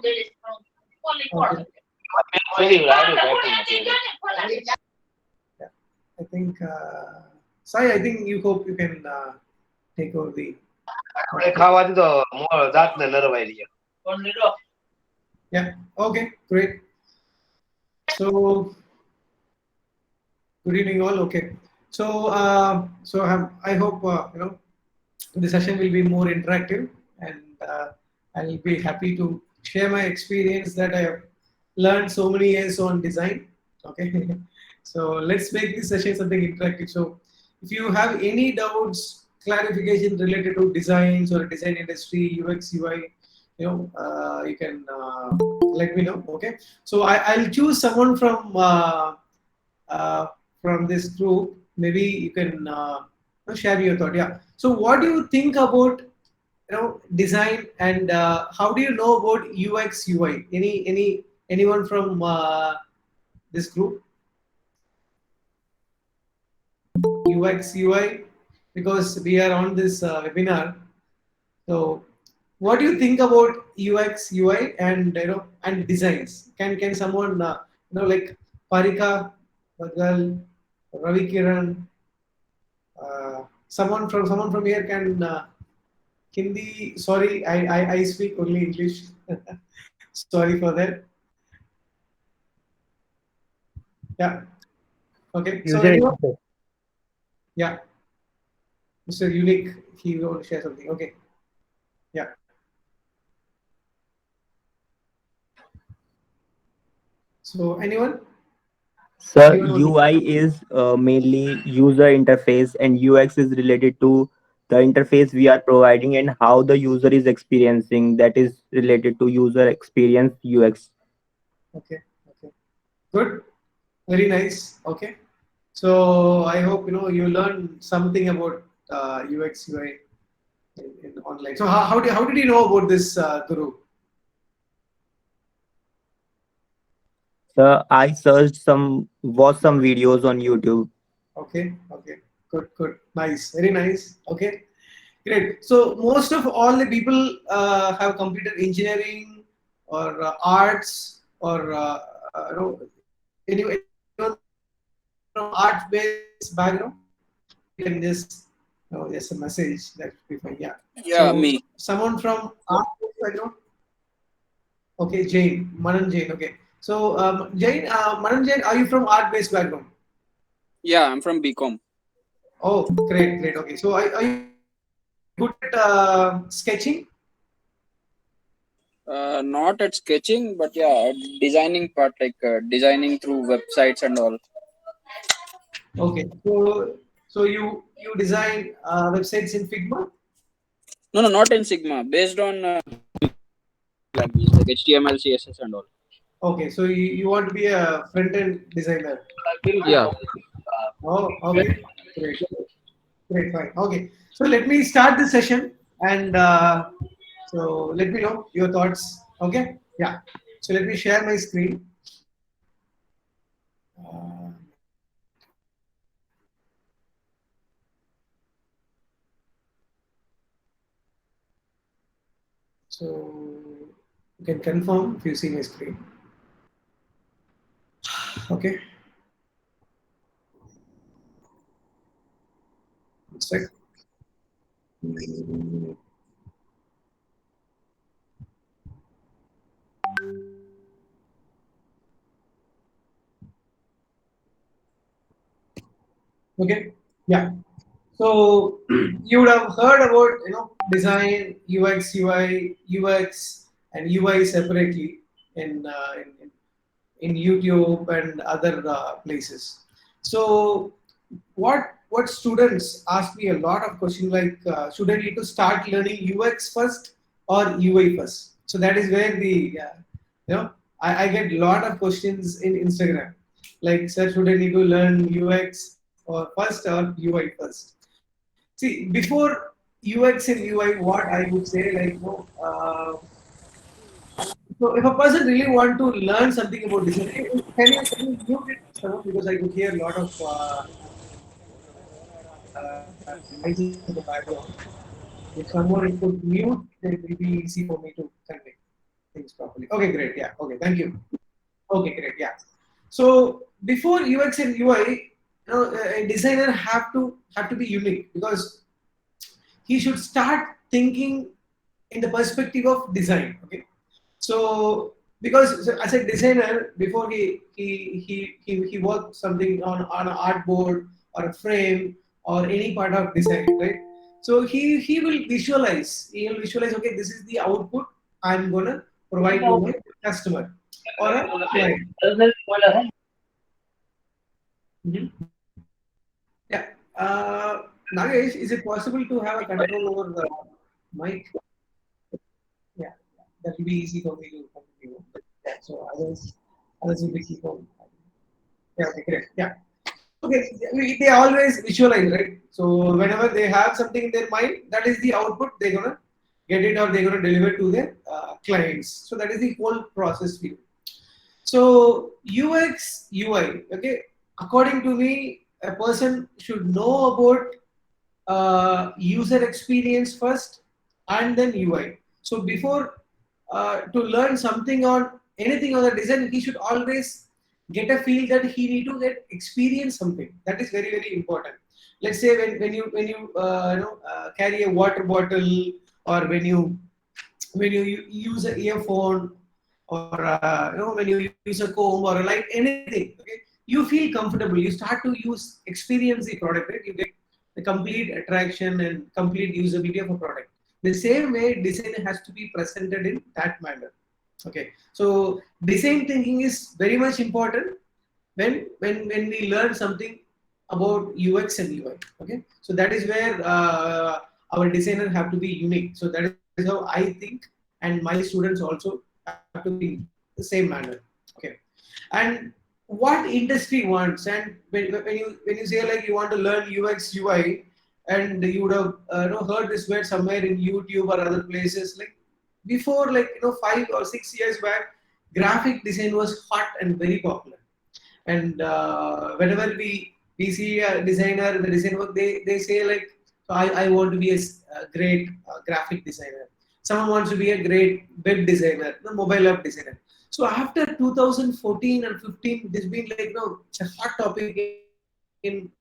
Okay. Yeah. I think, Sai, I think you hope you can take over the. ખાવાથી તો દાંતને નરવાઈ રહ્યા. Yeah. Okay. Great. So, good evening, all. Okay. So, I hope the session will be more interactive, and I'll be happy to share my experience that I have learned so many years on design. Okay. So let's make this session something interactive. So if you have any doubts, clarification related to designs or design industry, UX, UI, you can let me know. Okay. So I'll choose someone uh, from this group. Maybe you can share your thought. Yeah. So what do you think about design, and how do you know about UX, UI? Anyone from this group? UX, UI, because we are on this webinar. So, what do you think about UX, UI, and and designs? Can someone like Parika, Bagal, Ravi Kiran, someone from here can Hindi? Sorry, I speak only English. Sorry for that. Yeah. Okay. So User anyone? interface. Yeah. Mr. Unique, he will share something. Okay. Yeah. So anyone? So Anyone only? UI is mainly user interface, and UX is related to the interface we are providing and how the user is experiencing. That is related to user experience UX. Okay. Okay. Good. Very nice. Okay. So I hope you learn something about UX UI in online. So how did you know about this Guru? So I searched watched some videos on YouTube. Okay. Okay. Good. Good. Nice. Very nice. Okay. Great. So most of all the people have completed engineering or arts or anyone from art-based background. You can just just a message that will be fine. Yeah. Yeah, So me. someone from art-based background. Okay, Jain, Manan Jain. Okay. So Jain, Manan Jain, are you from art-based background? Yeah, I'm from BCom. Oh, great, great. Okay. So are you good at sketching? Not at sketching, but yeah, at designing part, like designing through websites and all. Okay. So you design websites in Figma? No, no, not in Sigma. Based on language like HTML, CSS, and all. Okay. So you want to be a front-end designer? Yeah. Oh, okay. Great. Great. Fine. Okay. So let me start the session, and so let me know your thoughts. Okay. Yeah. So let me share my screen. Uh, so you can confirm if you see my screen. Okay. Let's check. Mm, okay. Yeah. So you would have heard about design, UX, UI, UX, and UI separately in in YouTube and other places. So what students ask me a lot of questions like should I need to start learning UX first or UI first? So that is where the I get a lot of questions in Instagram like, sir, should I need to learn UX or first or UI first? See, before UX and UI, what I would say like so if a person really want to learn something about design, can you mute it, Sarah? Because I could hear a lot of noises in the background. If someone could mute, then it will be easy for me to connect. Thank you. things properly. Okay, great. Yeah. Okay, thank you. Okay, great. Yeah. So before UX and UI, a designer have to be unique, because he should start thinking in the perspective of design. Okay, so because as a designer, before he worked something on an artboard or a frame or any part of design, right? So he will visualize. He will visualize. Okay, this is the output I'm gonna provide to my customer or a client. Mhm. Yeah. Nagesh, is it possible to have a control over the mic? Yeah, that will be easy for me to continue. Yeah, so others will be keep on. Yeah, okay, great. Yeah. Okay, they always visualize, right? So whenever they have something in their mind, that is the output they're gonna get it, or they're gonna deliver to their clients. So that is the whole process view. So UX, UI, okay. According to me, a person should know about user experience first, and then UI. So before to learn something on anything on the design, he should always get a feel that he need to get experience something. That is very very important. Let's say when you carry a water bottle, or when you use an earphone, or when you use a comb or a light, anything. Okay, you feel comfortable. You start to experience the product. Right? You get the complete attraction and complete usability of a product. The same way, design has to be presented in that manner. Okay, so design thinking is very much important when we learn something about UX and UI. Okay, so that is where our designer have to be unique. So that is how I think, and my students also have to be the same manner. Okay, and what industry wants, and when you say like you want to learn UX UI, and you would have heard this word somewhere in YouTube or other places, like before, like 5 or 6 years back, graphic design was hot and very popular. And whenever we see a designer in the design work, they say like, so I want to be a great graphic designer. Someone wants to be a great web designer, mobile app designer. So after 2014 and 15, this been like it's a hot topic in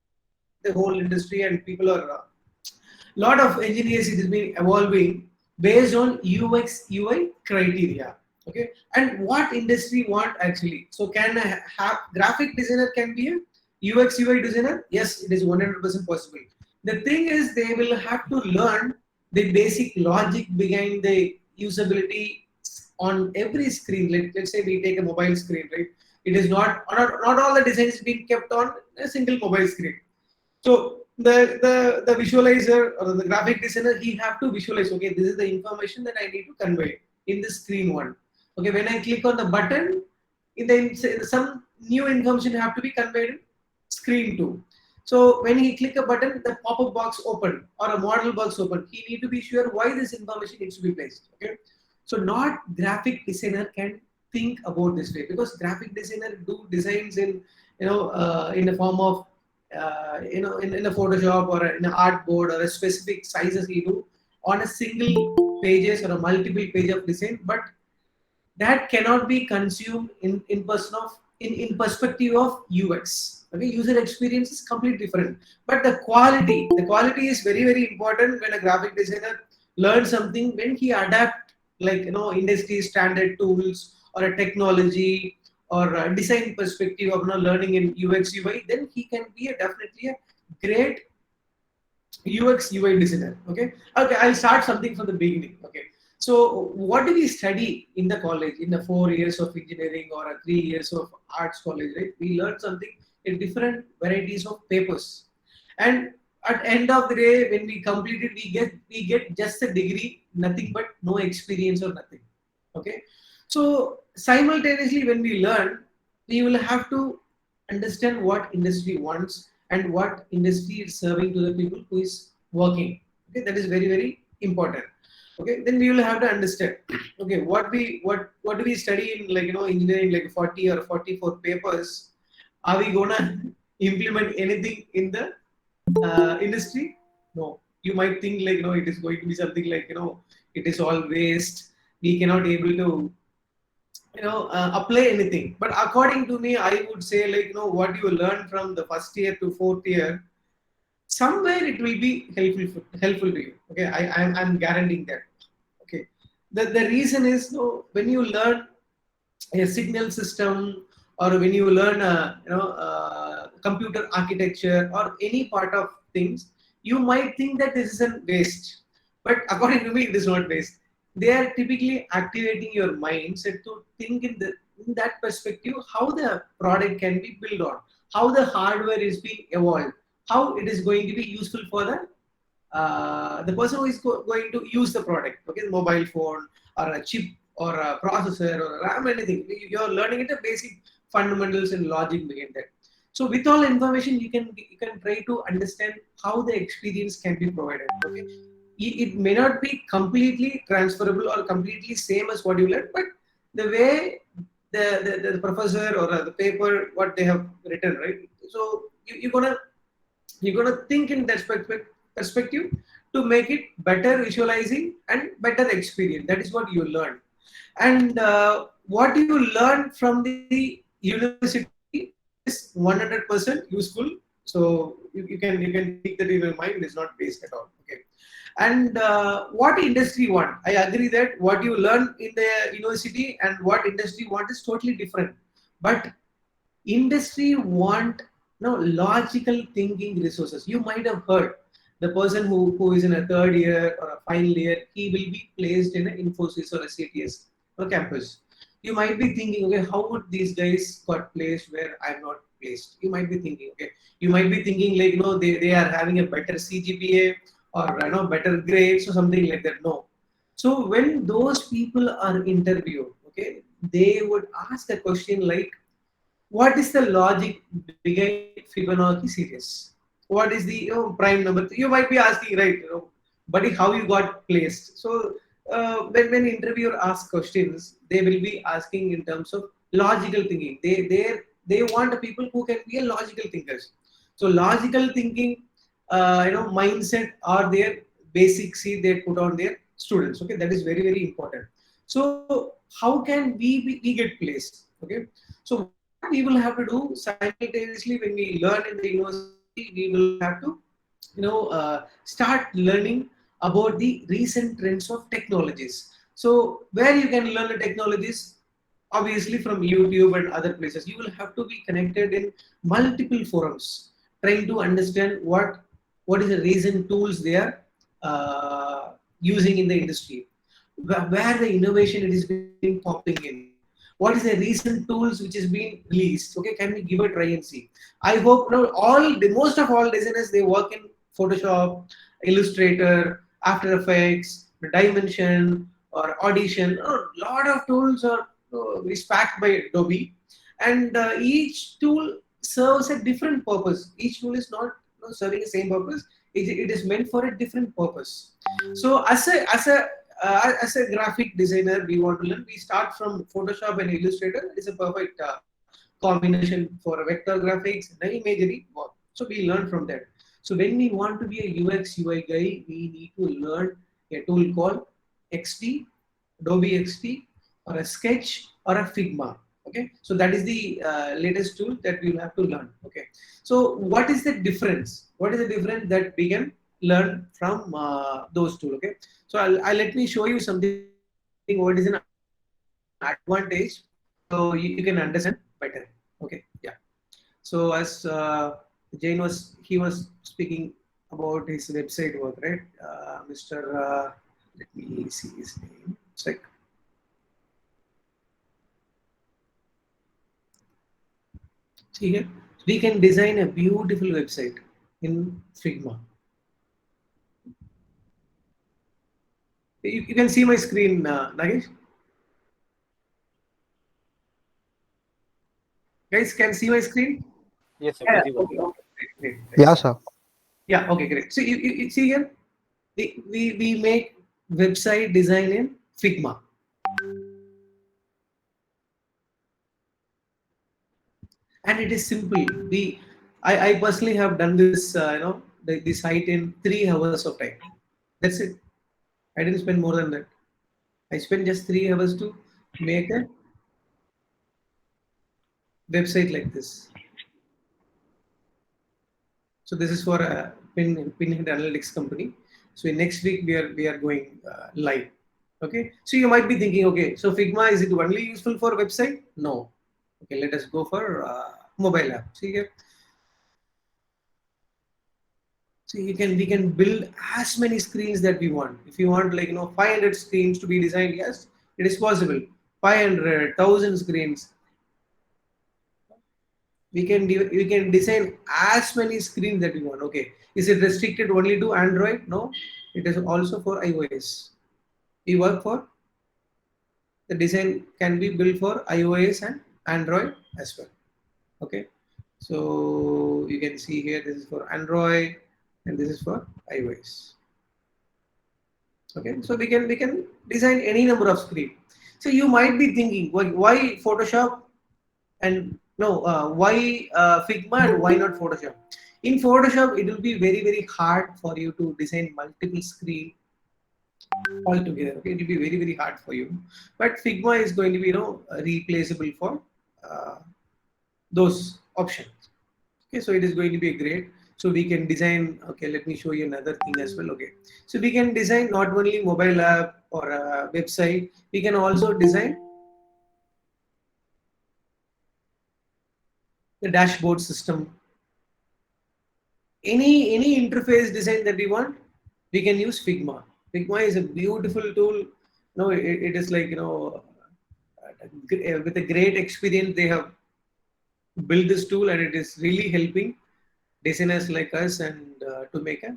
the whole industry, and people are lot of engineers, it has been evolving based on UX UI criteria. Okay, and what industry want actually. So can I have graphic designer can be a UX UI designer? Yes, it is 100% possible. The thing is, they will have to learn the basic logic behind the usability on every screen. Let's say we take a mobile screen, right? It is not all the designs being kept on a single mobile screen. So the visualizer or the graphic designer, he have to visualize. Okay, this is the information that I need to convey in the screen one. Okay, when I click on the button, some new information have to be conveyed in screen two. So when he click a button, the pop-up box open or a model box open. He need to be sure why this information needs to be placed. Okay, so not graphic designer can think about this way, because graphic designer do designs in in the form of in a Photoshop or in an artboard or a specific sizes he do on a single pages or a multiple page of design, but that cannot be consumed in perspective of UX. Okay, user experience is completely different, but the quality is very very important when a graphic designer learns something, when he adapt like industry standard tools or a technology or a design perspective of learning in UX UI, then he can be definitely a great UX UI designer. Okay, I'll start something from the beginning. Okay, so what do we study in the college in the 4 years of engineering or a 3 years of arts college? Right, we learn something in different varieties of papers, and at end of the day, when we complete it, we get just a degree, nothing but no experience or nothing. Okay, so simultaneously, when we learn, we will have to understand what industry wants and what industry is serving to the people who is working. Okay, that is very very important. Okay, then we will have to understand. Okay, what do we study in engineering, like 40 or 44 papers? Are we gonna implement anything in the industry? No. You might think like it is going to be something like it is all waste. We cannot able to apply anything. But according to me, I would say, like, what you learn from the first year to fourth year, somewhere it will be helpful to you. Okay, I'm guaranteeing that. Okay, the reason is, when you learn a signal system, or when you learn computer architecture or any part of things, you might think that this is a waste, but according to me it is not waste. They are typically activating your mindset to think in that perspective, how the product can be built on, how the hardware is being evolved, how it is going to be useful for the person who is going to use the product, okay, mobile phone or a chip or a processor or a RAM, anything. You're learning it, the basic fundamentals and logic behind that. So with all information, you can try to understand how the experience can be provided. Okay, it may not be completely transferable or completely same as what you learned, but the way the professor or the paper what they have written, right? So you're gonna think in that perspective to make it better visualizing and better experience. That is what you learn. And what you learn from the university is 100% useful. So you can keep that in your mind. It's not waste at all. Okay. And what industry want? I agree that what you learn in the university and what industry want is totally different. But industry want logical thinking resources. You might have heard the person who is in a third year or a final year, he will be placed in an Infosys or a CTS or campus. You might be thinking, okay, how would these guys got placed where I'm not placed? You might be thinking, okay, you might be thinking, like, they are having a better CGPA or better grades or something like that. No. So when those people are interviewed, okay, they would ask a question like, what is the logic behind Fibonacci series? What is the prime number? You might be asking, right, buddy, how you got placed? So when interviewer asks questions, they will be asking in terms of logical thinking. They want people who can be a logical thinkers. So logical thinking, mindset are their basic seed they put on their students. Okay, that is very important. So how can we get placed? Okay, so what we will have to do simultaneously when we learn in the university, we will have to start learning about the recent trends of technologies. So where you can learn the technologies, obviously from YouTube and other places. You will have to be connected in multiple forums, trying to understand what is the recent tools they are using in the industry, where the innovation it is being popping in. What is the recent tools which is being released? Okay, can we give a try and see? I hope most of all designers, they work in Photoshop, Illustrator, After Effects, Dimension, or Audition. A lot of tools are is packed by Adobe, and each tool serves a different purpose. Each tool is not serving the same purpose. It is meant for a different purpose. So as a graphic designer, we want to learn. We start from Photoshop and Illustrator. It's a perfect combination for vector graphics and imagery. So we learn from that. So when we want to be a UX UI guy, we need to learn a tool called XD, Adobe XD, or a Sketch, or a Figma. Okay, so that is the latest tool that we will have to learn. Okay, so what is the difference? What is the difference that we can learn from those tools? Okay, so I'll let me show you something. What is an advantage, so you can understand better. Okay, yeah. So as Jane was speaking about his website work, right? Mr. Let me see his name. It's like, see here, we can design a beautiful website in Figma. You can see my screen, Nagesh. Guys, can see my screen? Yes, sir. Yeah. Visible. Okay. Great. Yeah, sir. Yeah. Okay. Great. So you see here, we make website design in Figma. And it is simple. I personally have done this, the site in 3 hours of time. That's it. I didn't spend more than that. I spent just 3 hours to make a website like this. So this is for a Pinhead Analytics company. So in next week we are going live. Okay. So you might be thinking, okay, so Figma, is it only useful for website? No. Okay, let us go for mobile app. See here. So we can build as many screens that we want. If you want 500 screens to be designed, yes, it is possible. 500, 1,000 screens. We can design as many screens that we want. Okay, is it restricted only to Android? No, it is also for iOS. We work for the design can be built for iOS and Android as well. Okay, so you can see here this is for Android and this is for iOS. Okay, so we can design any number of screens. So you might be thinking, why Photoshop and why Figma and why not Photoshop? In Photoshop, it will be very hard for you to design multiple screen altogether. Okay, it will be very hard for you. But Figma is going to be replaceable for those options. Okay, so it is going to be great. So we can design. Okay, let me show you another thing as well. Okay, so we can design not only mobile app or a website. We can also design the dashboard system. Any interface design that we want, we can use Figma. Figma is a beautiful tool. No, it is like with a great experience they have built this tool, and it is really helping designers like us and to make a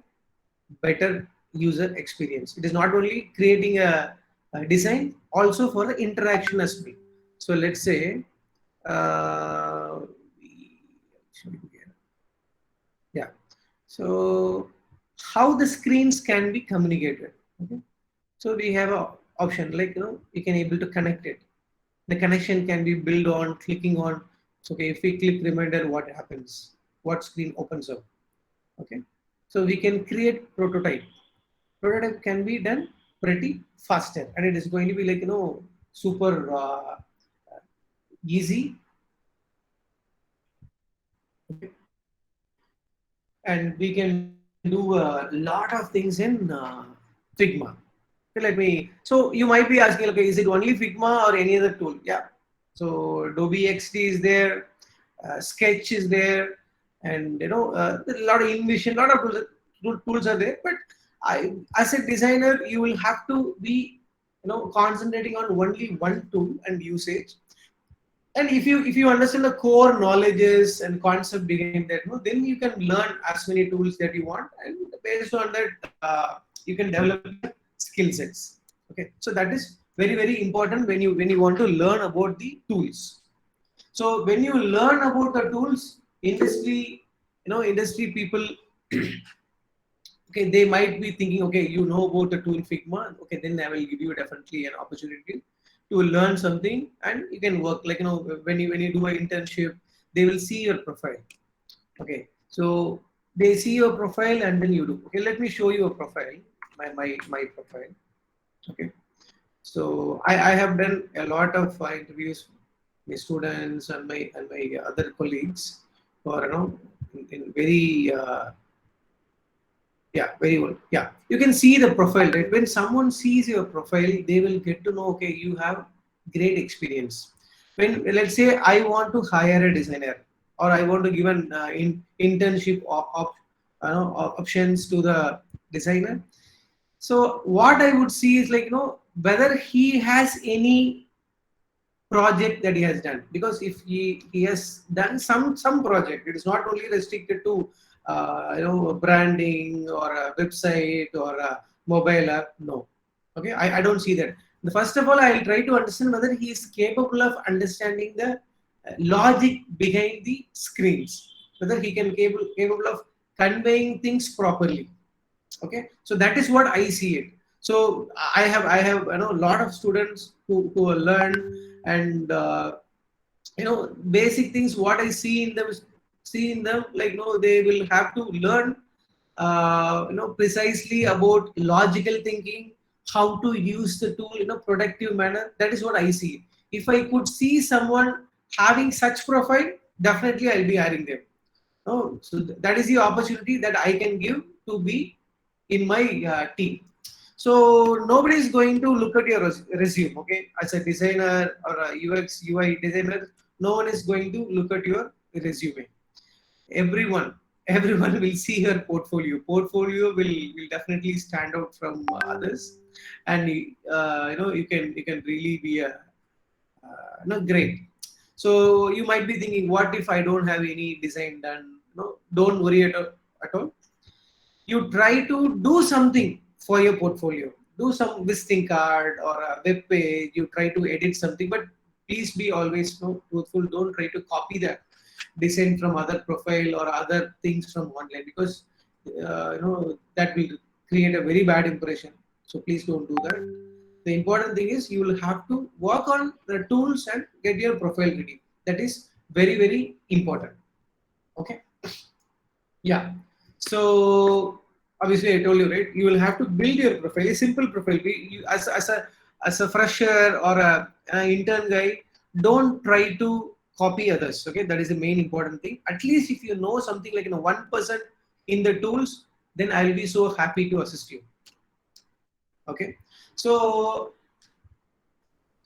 better user experience. It is not only creating a design, also for the interaction as well. So let's say yeah. So how the screens can be communicated. Okay. So we have an option like you can able to connect it. The connection can be built on clicking on. So, okay, if we click reminder, what happens? What screen opens up? Okay. So we can create prototype. Prototype can be done pretty faster, and it is going to be like super easy. Okay. And we can do a lot of things in Figma. Okay, so you might be asking, okay, is it only Figma or any other tool? Yeah. So Adobe XD is there, Sketch is there, and a lot of InVision, a lot of tools are there. But as a designer, you will have to be concentrating on only one tool and usage. And if you understand the core knowledges and concept behind that, then you can learn as many tools that you want, and based on that, you can develop skill sets. Okay, so that is very important when you want to learn about the tools. So when you learn about the tools, industry people, okay, they might be thinking, okay, you know about the tool Figma, okay, then I will give you definitely an opportunity to learn something, and you can work like when you do an internship, they will see your profile. Okay, so they see your profile and then you do. Okay, let me show you a profile, my profile. Okay, so I have done a lot of interviews with students and my other colleagues for in very yeah, very well. Yeah, you can see the profile, right? When someone sees your profile, they will get to know, okay, you have great experience. When let's say I want to hire a designer, or I want to give an internship options to the designer. So what I would see is like whether he has any project that he has done, because if he has done some project, it is not only restricted to branding or a website or a mobile app. No, okay, I don't see that. First of all, I'll try to understand whether he is capable of understanding the logic behind the screens, whether he can capable of conveying things properly. Okay, so that is what I see it. So I have a lot of students who learn, and basic things what I see in them like they will have to learn precisely about logical thinking, how to use the tool in a productive manner. That is what I see. If I could see someone having such profile, definitely I'll be hiring them. No, so that is the opportunity that I can give to be in my team. So nobody is going to look at your resume, okay? As a designer or a UX UI designer, no one is going to look at your resume. Everyone will see your portfolio will definitely stand out from others, and you can really be a great. So you might be thinking, what if I don't have any design done? No, don't worry at all. You try to do something for your portfolio, do some visiting card or a web page, you try to edit something, but please be always truthful. Don't try to copy the design from other profile or other things from online, because that will create a very bad impression. So please don't do that. The important thing is you will have to work on the tools and get your profile ready. That is very, very important. Okay. Yeah. So obviously I told you, right? You will have to build your profile, a simple profile. You, as a fresher or an intern guy, don't try to copy others. Okay, that is the main important thing. At least if you know something like 1% in the tools, then I'll be so happy to assist you. Okay, so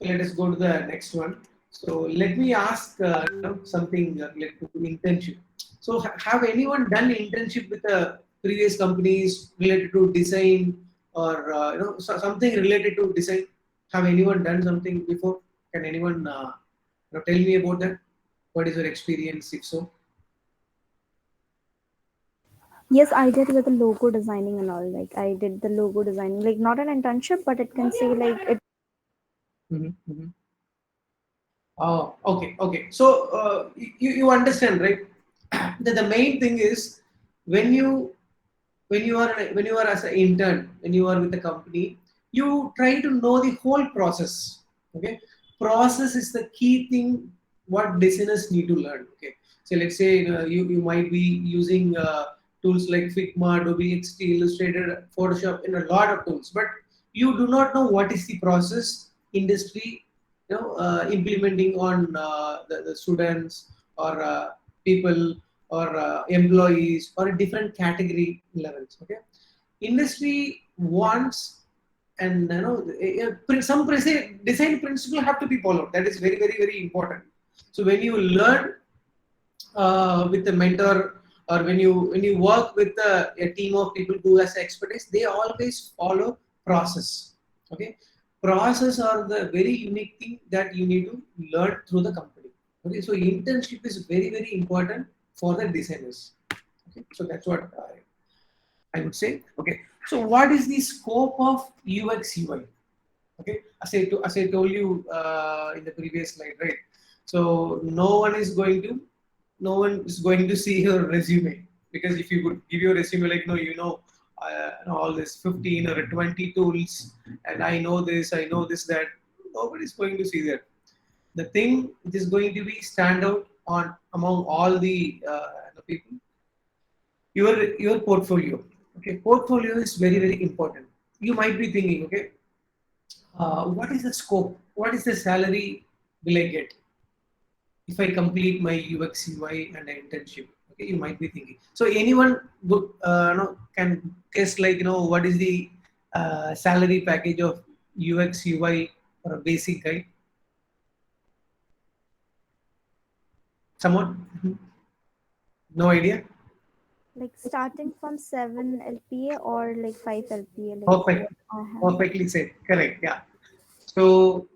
let us go to the next one. So let me ask something related to internship. So have anyone done internship with previous companies related to design or something related to design? Have anyone done something before? Can anyone tell me about that? What is your experience, if so? Yes, I did with the logo designing and all. Like I did the logo designing, like not an internship, but it can say like it. Mm-hmm. Oh, okay. So you understand, right? That the main thing is when you when you are as an intern, when you are with a company, you try to know the whole process. Okay, process is the key thing what designers need to learn. Okay, so let's say you might be using tools like Figma, Adobe XD, Illustrator, Photoshop, in a lot of tools, but you do not know what is the process industry implementing on the students or people or employees or a different category levels. Okay, industry wants, and some design principle have to be followed. That is very, very, very important. So when you learn with a mentor, or when you work with a team of people who has expertise, they always follow process. Okay, process are the very unique thing that you need to learn through the company. Okay, so internship is very, very important for the designers. Okay, so that's what I would say. Okay, so what is the scope of UX UI? Okay, as I told you in the previous slide, right? So no one is going to see your resume, because if you could give your resume like all this 15 or 20 tools, and I know this that, nobody is going to see that. The thing which is going to be stand out on among all the people, your portfolio. Okay, portfolio is very, very important. You might be thinking, okay, what is the scope? What is the salary will I get if I complete my UX UI and internship? Okay, you might be thinking. So anyone would can guess like what is the salary package of UX UI for a basic guy? Someone? No idea. Like starting from 7 LPA or like 5 LPA, like Perfect. what I have. Perfectly said. Correct. Yeah. So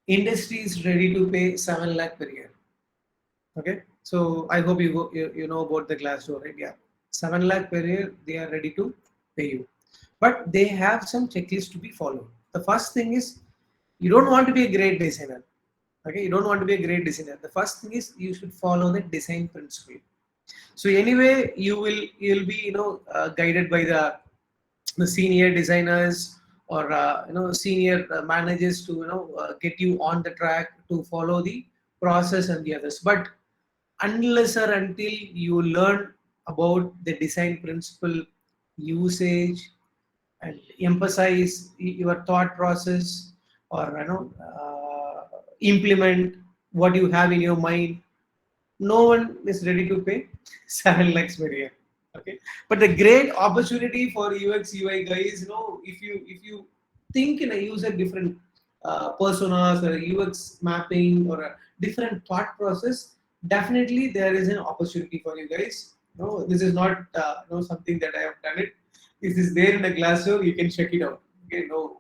industry is ready to pay 7 lakh per year. Okay. So I hope you know about the Glassdoor, right? Yeah. 7 lakh per year they are ready to pay you, but they have some checklists to be followed. The first thing is, you don't want to be a great designer. Okay, you don't want to be a great designer. The first thing is you should follow the design principle. So anyway, you'll be guided by the senior designers or senior managers to get you on the track to follow the process and the others. But unless or until you learn about the design principle, usage, and emphasize your thought process, or implement what you have in your mind, no one is ready to pay 7 lakhs per year. Okay, but the great opportunity for UX UI guys, if you think in a user different personas or a UX mapping or a different thought process, definitely there is an opportunity for you guys. No, this is not something that I have done it. This is there in a Glassdoor. You can check it out. Okay, no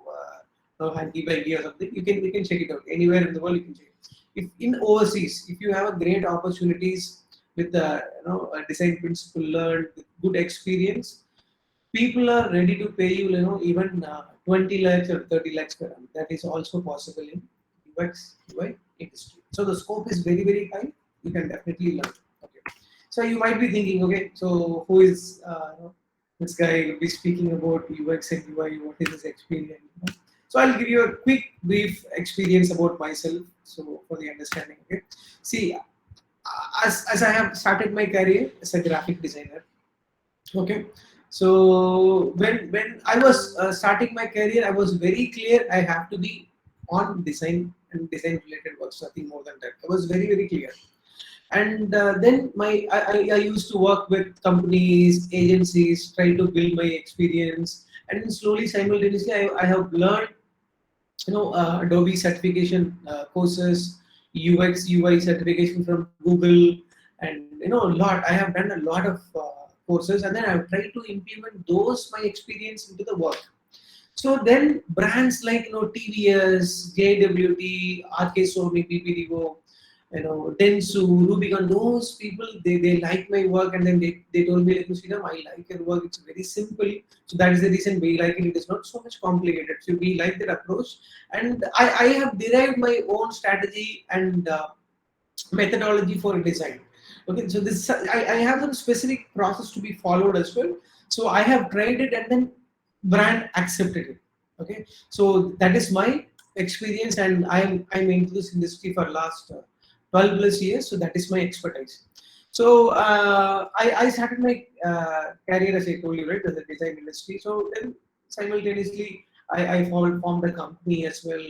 hanky panky or something. You can check it out anywhere in the world. You can check it. If in overseas, if you have a great opportunities with a design principle learned, with good experience, people are ready to pay you, even 20 lakhs or 30 lakhs per annum. That is also possible in UX UI industry. So the scope is very very high. You can definitely learn. Okay. So you might be thinking, okay, so who is this guy will be speaking about UX and UI? What is his experience? So I'll give you a quick brief experience about myself. So for the understanding, okay. See, as I have started my career as a graphic designer, okay. So when I was starting my career, I was very clear I have to be on design and design related works, nothing more than that. I was very very clear. And then I used to work with companies, agencies, try to build my experience, and then slowly simultaneously I have learned Adobe certification courses, UX UI certification from Google, and a lot. I have done a lot of courses, and then I've tried to implement those my experience into the work. So then brands like TVS, JWT, RK Sony, PPDO, Dentsu, Rubicon, those people they like my work, and then they told me, like, Sriram, I like your work. It's very simple. So that is the reason we like it. It is not so much complicated. So we like that approach, and I have derived my own strategy and methodology for design. Okay, so this I have some specific process to be followed as well. So I have tried it, and then brand accepted it. Okay, so that is my experience, and I'm into this industry for last 12 plus years. So that is my expertise. So I started my career, as I told you, right, as a design industry. So then simultaneously I formed a company as well,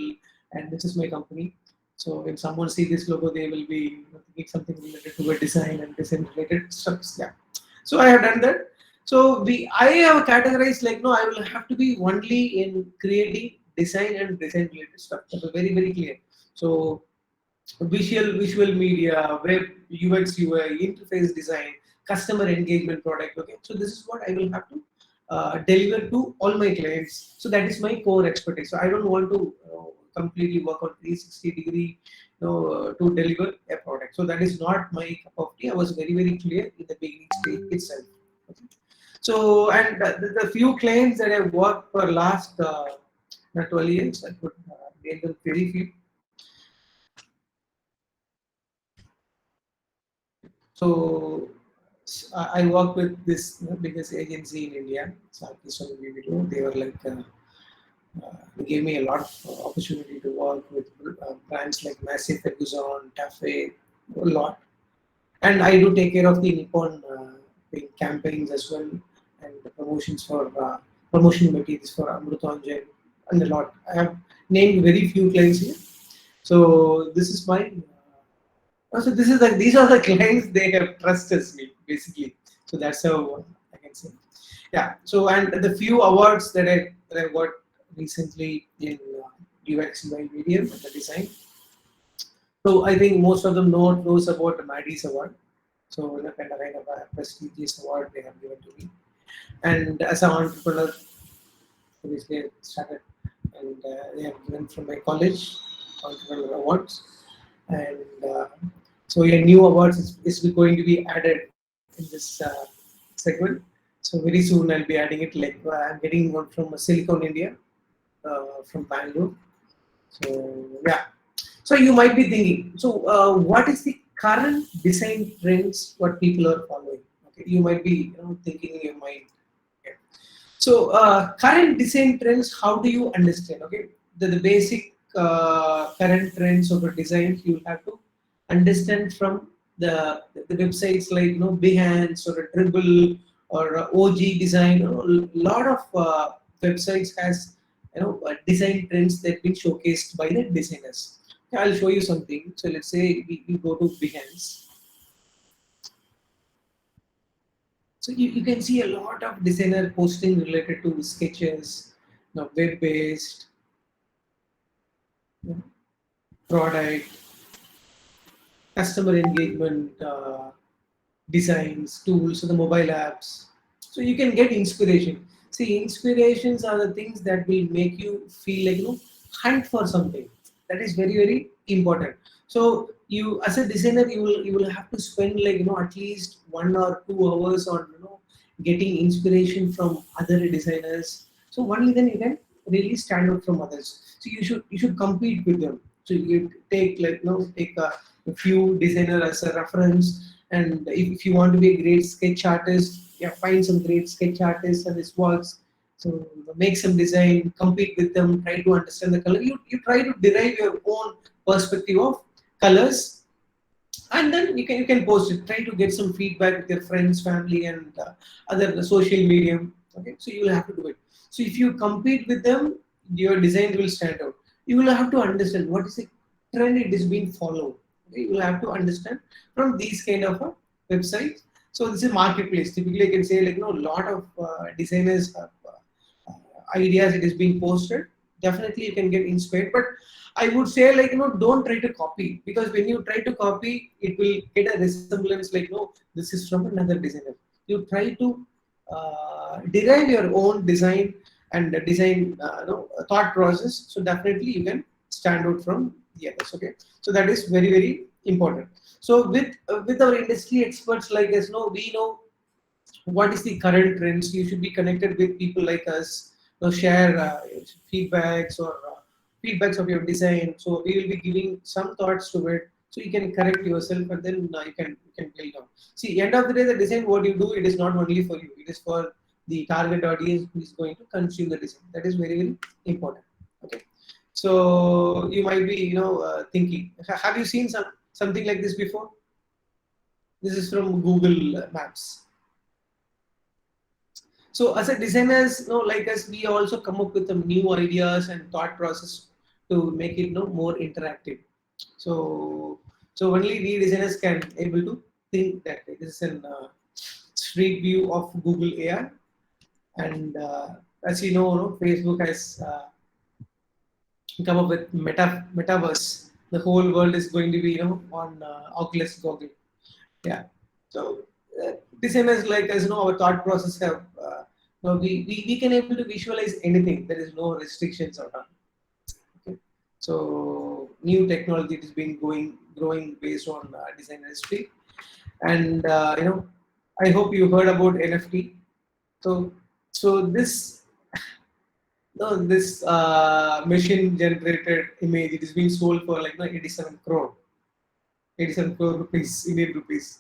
and this is my company. So when someone see this logo, they will be thinking something related to a design and design related stuff. Yeah. So I have done that. So I have categorized, like, no, I will have to be only in creating design and design related stuff. That was very very clear. So visual media, web, UX UI, interface design, customer engagement product. Okay, so this is what I will have to deliver to all my clients. So that is my core expertise. So I don't want to completely work on 360-degree to deliver a product. So that is not my cup of tea. I was very very clear in the beginning stage itself. Okay. So, and the few clients that I've worked for last 12 years, I could name them very few. So I work with this biggest agency in India, Southeast Video. They were like, they gave me a lot of opportunity to work with brands like Massive, Ferguson, Tafe, a lot. And I do take care of the Nippon campaigns as well, and the promotions for promotion materials for Amrutanjan, and a lot. I have named very few clients here. So this is my so these are the clients they have trusted me basically. So that's how I can say. Yeah. So and the few awards that I got recently in UX UI medium and the design. So I think most of them knows about the Maddie's award. So kind of a prestigious award they have given to me. And as an entrepreneur, obviously I started, and they have given from my college entrepreneur awards. And so a new awards is going to be added in this segment. So very soon I'll be adding it. Like I'm getting one from Silicon India, from Bangalore. So yeah. So you might be thinking, so what is the current design trends? What people are following? Okay, you might be thinking in your mind. Okay. So current design trends. How do you understand? Okay, the basic current trends of a design you have to understand from the websites like Behance or a Dribble or OG Design. A lot of websites has design trends that been showcased by the designers. I'll show you something. So let's say we go to Behance. So you can see a lot of designer posting related to sketches, web-based, product, customer engagement, designs, tools, so the mobile apps. So you can get inspiration. See, inspirations are the things that will make you feel like hunt for something. That is very very important. So you, as a designer, you will have to spend like at least 1 or 2 hours on getting inspiration from other designers. So only then you can really stand out from others. So you should compete with them. So you take like take a few designer as a reference, and if you want to be a great sketch artist, yeah, find some great sketch artists and his works. So make some design, compete with them, try to understand the color. You try to derive your own perspective of colors, and then you can post it. Try to get some feedback with your friends, family, and other social medium. Okay, so you will have to do it. So if you compete with them, your design will stand out. You will have to understand what is the trend it is being followed. Okay, you will have to understand from these kind of websites. So this is marketplace. Typically, I can say like a lot of designers have ideas. It is being posted. Definitely, you can get inspired, but I would say like don't try to copy, because when you try to copy, it will get a resemblance like this is from another designer. You try to derive your own design and design thought process. So definitely you can stand out from the others. Okay, so that is very very important. So with our industry experts like us, we know what is the current trends. You should be connected with people like us, share feedbacks or feedbacks of your design. So we will be giving some thoughts to it, so you can correct yourself, and then you can build on. See, end of the day, the design what you do, it is not only for you, it is for the target audience who is going to consume the design. That is very very important. Okay, so you might be thinking, have you seen something like this before? This is from Google Maps. So as a designers, like us, we also come up with some new ideas and thought process to make it more interactive. So only we designers can able to think that way. This is an street view of Google AR, and as you know, Facebook has come up with metaverse. The whole world is going to be on Oculus Goggle. Yeah. So designers like us, our thought process have we can able to visualize anything. There is no restrictions on that. Okay. So new technology is being growing based on design industry, and I hope you heard about NFT. So this this machine generated image, it is being sold for like 87 crore rupees, Indian rupees.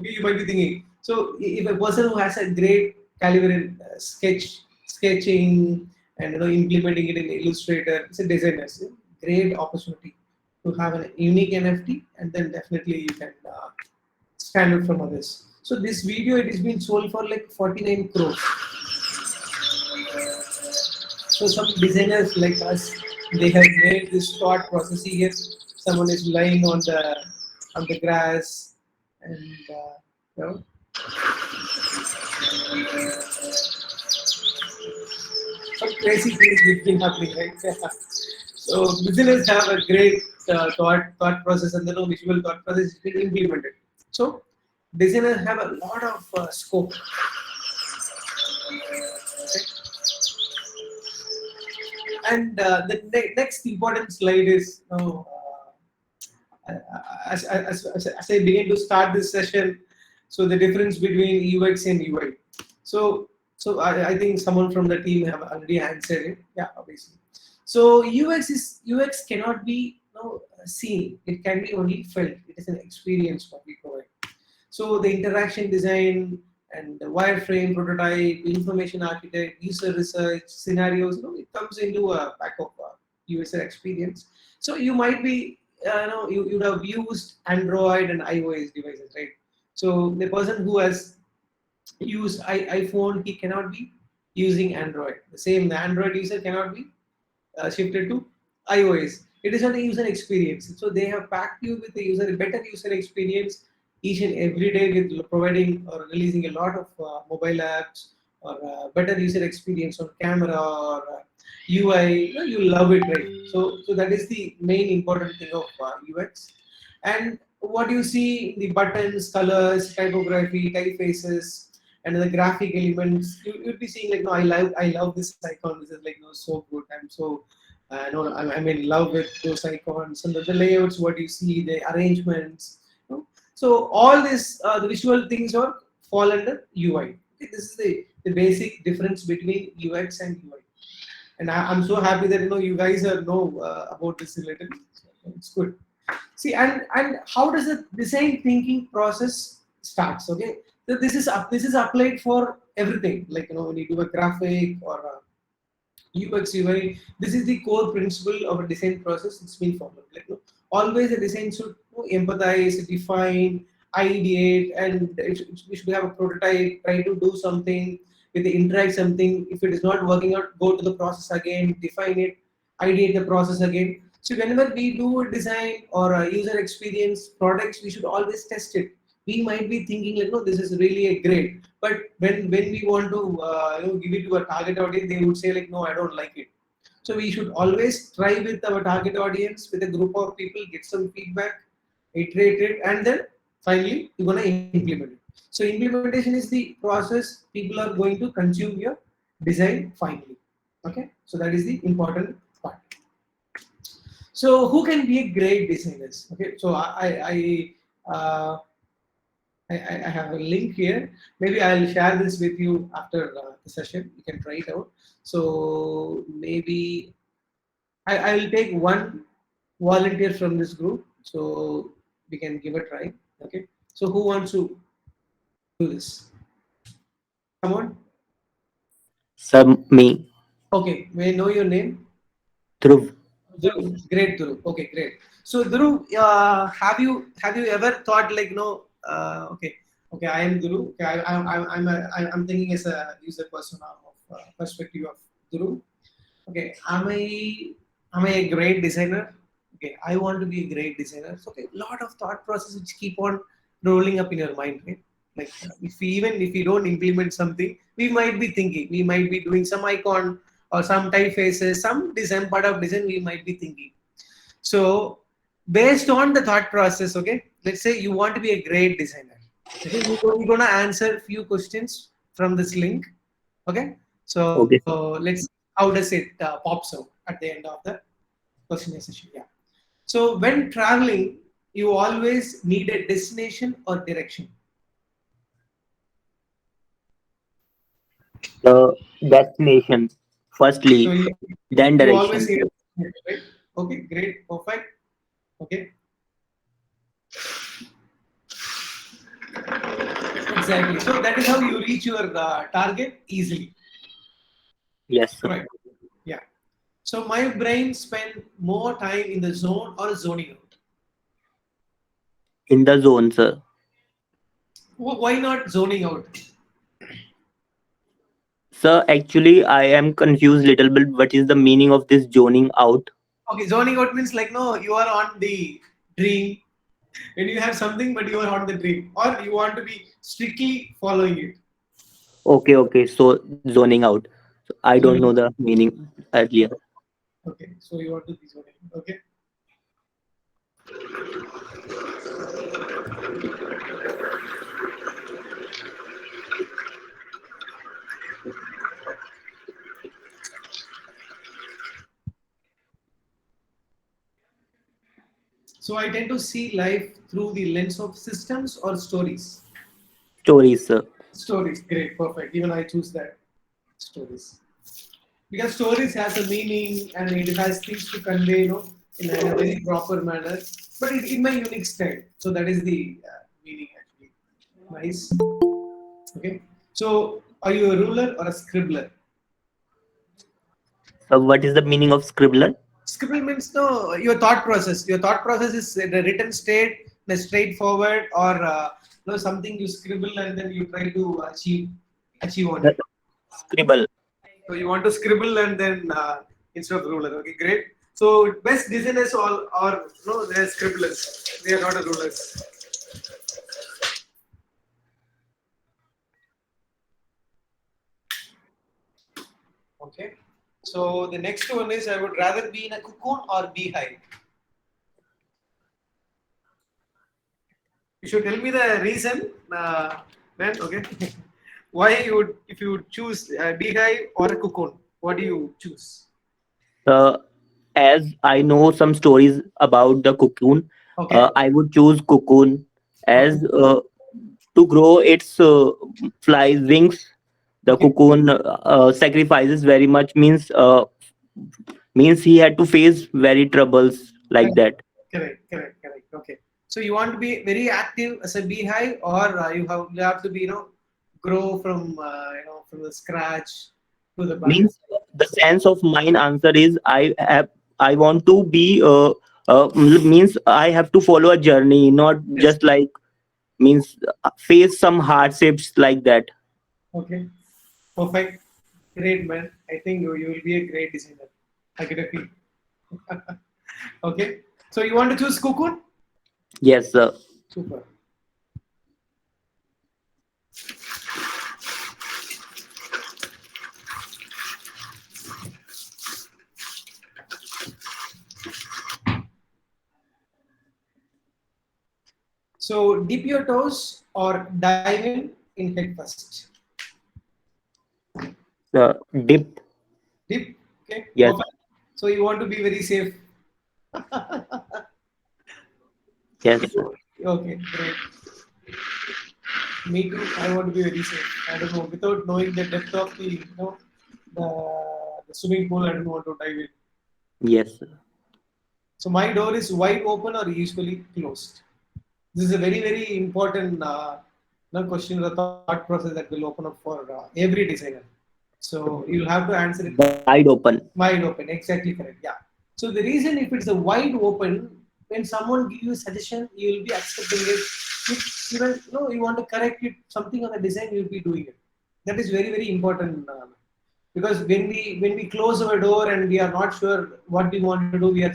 Okay, you might be thinking. So if a person who has a great caliber in sketching and implementing it in Illustrator, it's a designer. It's a great opportunity to have a unique NFT, and then definitely you can stand out from others. So this video, it is being sold for like 49 crores. So some designers like us, they have made this thought process here. Someone is lying on the grass, and some crazy things which been happening, right? So designers have a great thought process, and visual thought process is being implemented. So designers have a lot of scope. Okay. And the next important slide is as I begin to start this session, so the difference between UX and UI. So I think someone from the team have already answered it. Yeah, obviously. So UX cannot be seen. It can be only felt. It is an experience what we provide. So the interaction design and the wireframe, prototype, information architect, user research, scenarios, it comes into a pack of user experience. So you might be, you would have used Android and iOS devices, right? So the person who has used iPhone, he cannot be using Android. The Android user cannot be shifted to iOS. It is not a user experience. So they have packed you with a better user experience each and every day with providing or releasing a lot of mobile apps or better user experience on camera or UI. You love it, right? So that is the main important thing of UX. And what you see, the buttons, colors, typography, typefaces, and the graphic elements, you'll be seeing like, no, I love this icon. This is like, no, so good. I'm so no, I'm in love with those icons and the layouts. What you see, the arrangements. So all this, the visual things are fall under UI. Okay, this is the basic difference between UX and UI. And I'm so happy that you guys know about this related. It's good. See, and how does the design thinking process starts? Okay, so this is applied for everything. Like when you do a graphic or UX UI, this is the core principle of a design process. It's been followed. Like always a design should empathize, define, ideate, and we should have a prototype. Try to do something with the interact something. If it is not working out, go to the process again, define it, ideate the process again. So whenever we do a design or a user experience products, we should always test it. We might be thinking like, no, this is really a great, but when we want to give it to a target audience, they would say like, no, I don't like it. So we should always try with our target audience, with a group of people, get some feedback, iterate it, and then finally you're gonna implement it. So implementation is the process people are going to consume your design finally. Okay, so that is the important part. So who can be a great designers? Okay, so I have a link here. Maybe I'll share this with you after the session. You can try it out. So maybe I will take one volunteer from this group, so we can give a try. Okay. So who wants to do this? Come on. Sir, me. Okay. May I know your name? Dhruv. Dhruv. Great, Dhruv. Okay, great. So Dhruv, have you ever thought like okay, I am Dhruv. Okay, I'm thinking as a user persona of perspective of Dhruv. Okay, am I a great designer? Okay, I want to be a great designer. So, okay, lot of thought process which keep on rolling up in your mind, right? Like if you don't implement something, we might be thinking, we might be doing some icon or some typefaces, some design part of design we might be thinking. So based on the thought process, okay, let's say you want to be a great designer. Okay, we're gonna answer few questions from this link. Okay, so Okay. let's see how does it pops out at the end of the questionnaire session. Yeah. So when traveling, you always need a destination or direction. The destination. Firstly, So then you always direction. need a destination, right? Okay, great, perfect. Okay. Exactly. So that is how you reach your target easily. Yes, sir. Right. Yeah. So my brain spend more time in the zone or zoning out. In the zone, sir. Why not zoning out? Sir, actually, I am confused little bit. What is the meaning of this zoning out? Okay, zoning out means like no, you are on the dream. When you have something, but you are on the dream, or you want to be strictly following it. Okay. So zoning out. So I don't know the meaning earlier. Okay, so you want to be zoning. Okay. So I tend to see life through the lens of systems or stories. Stories, sir. Stories, great, perfect. Even I choose that. Stories. Because stories has a meaning and it has things to convey, in a very proper manner, but in my unique style. So that is the meaning actually. Nice. Okay. So are you a ruler or a scribbler? So what is the meaning of scribbler? Scribble means no, your thought process. Your thought process is in a written state, in a straightforward, or something you scribble and then you try to achieve on it. Scribble. So you want to scribble and then instead of ruler. Okay, great. So best designers all are no, they are scribblers. They are not a rulers. Okay. So the next one is I would rather be in a cocoon or beehive. You should tell me the reason, man. Okay. Why you would, if you would choose a beehive or a cocoon, what do you choose? Uh, as I know some stories about the cocoon, Okay. I would choose cocoon as Okay. to grow its flies wings. The Okay. cocoon sacrifices very much, means he had to face very troubles like Correct. that. Correct. Okay. So you want to be very active as a beehive, or you have to be grow from from the scratch to the bud. Means the sense of mine answer is I want to be means I have to follow a journey, not Yes. just like means face some hardships like that. Okay. Perfect. Great man. I think you will be a great designer. I get a feel. Okay. So you want to choose cocoon? Yes, sir. Super. So dip your toes or dive in head first. Dip. Dip. Okay. Yes. Perfect. So you want to be very safe. Yes, sir. Okay. Great. Me too. I want to be very safe. I don't know. Without knowing the depth of the swimming pool, I don't want to dive in. Yes, sir. So my door is wide open or usually closed. This is a very important question or thought process that will open up for every designer. So you'll have to answer it Wide open. wide open. Exactly correct. Yeah. So the reason if it's a wide open, when someone gives you a suggestion, you will be accepting it. If even you want to correct it, something on the design, you'll be doing it. That is very important. Because when we close our door and we are not sure what we want to do, we are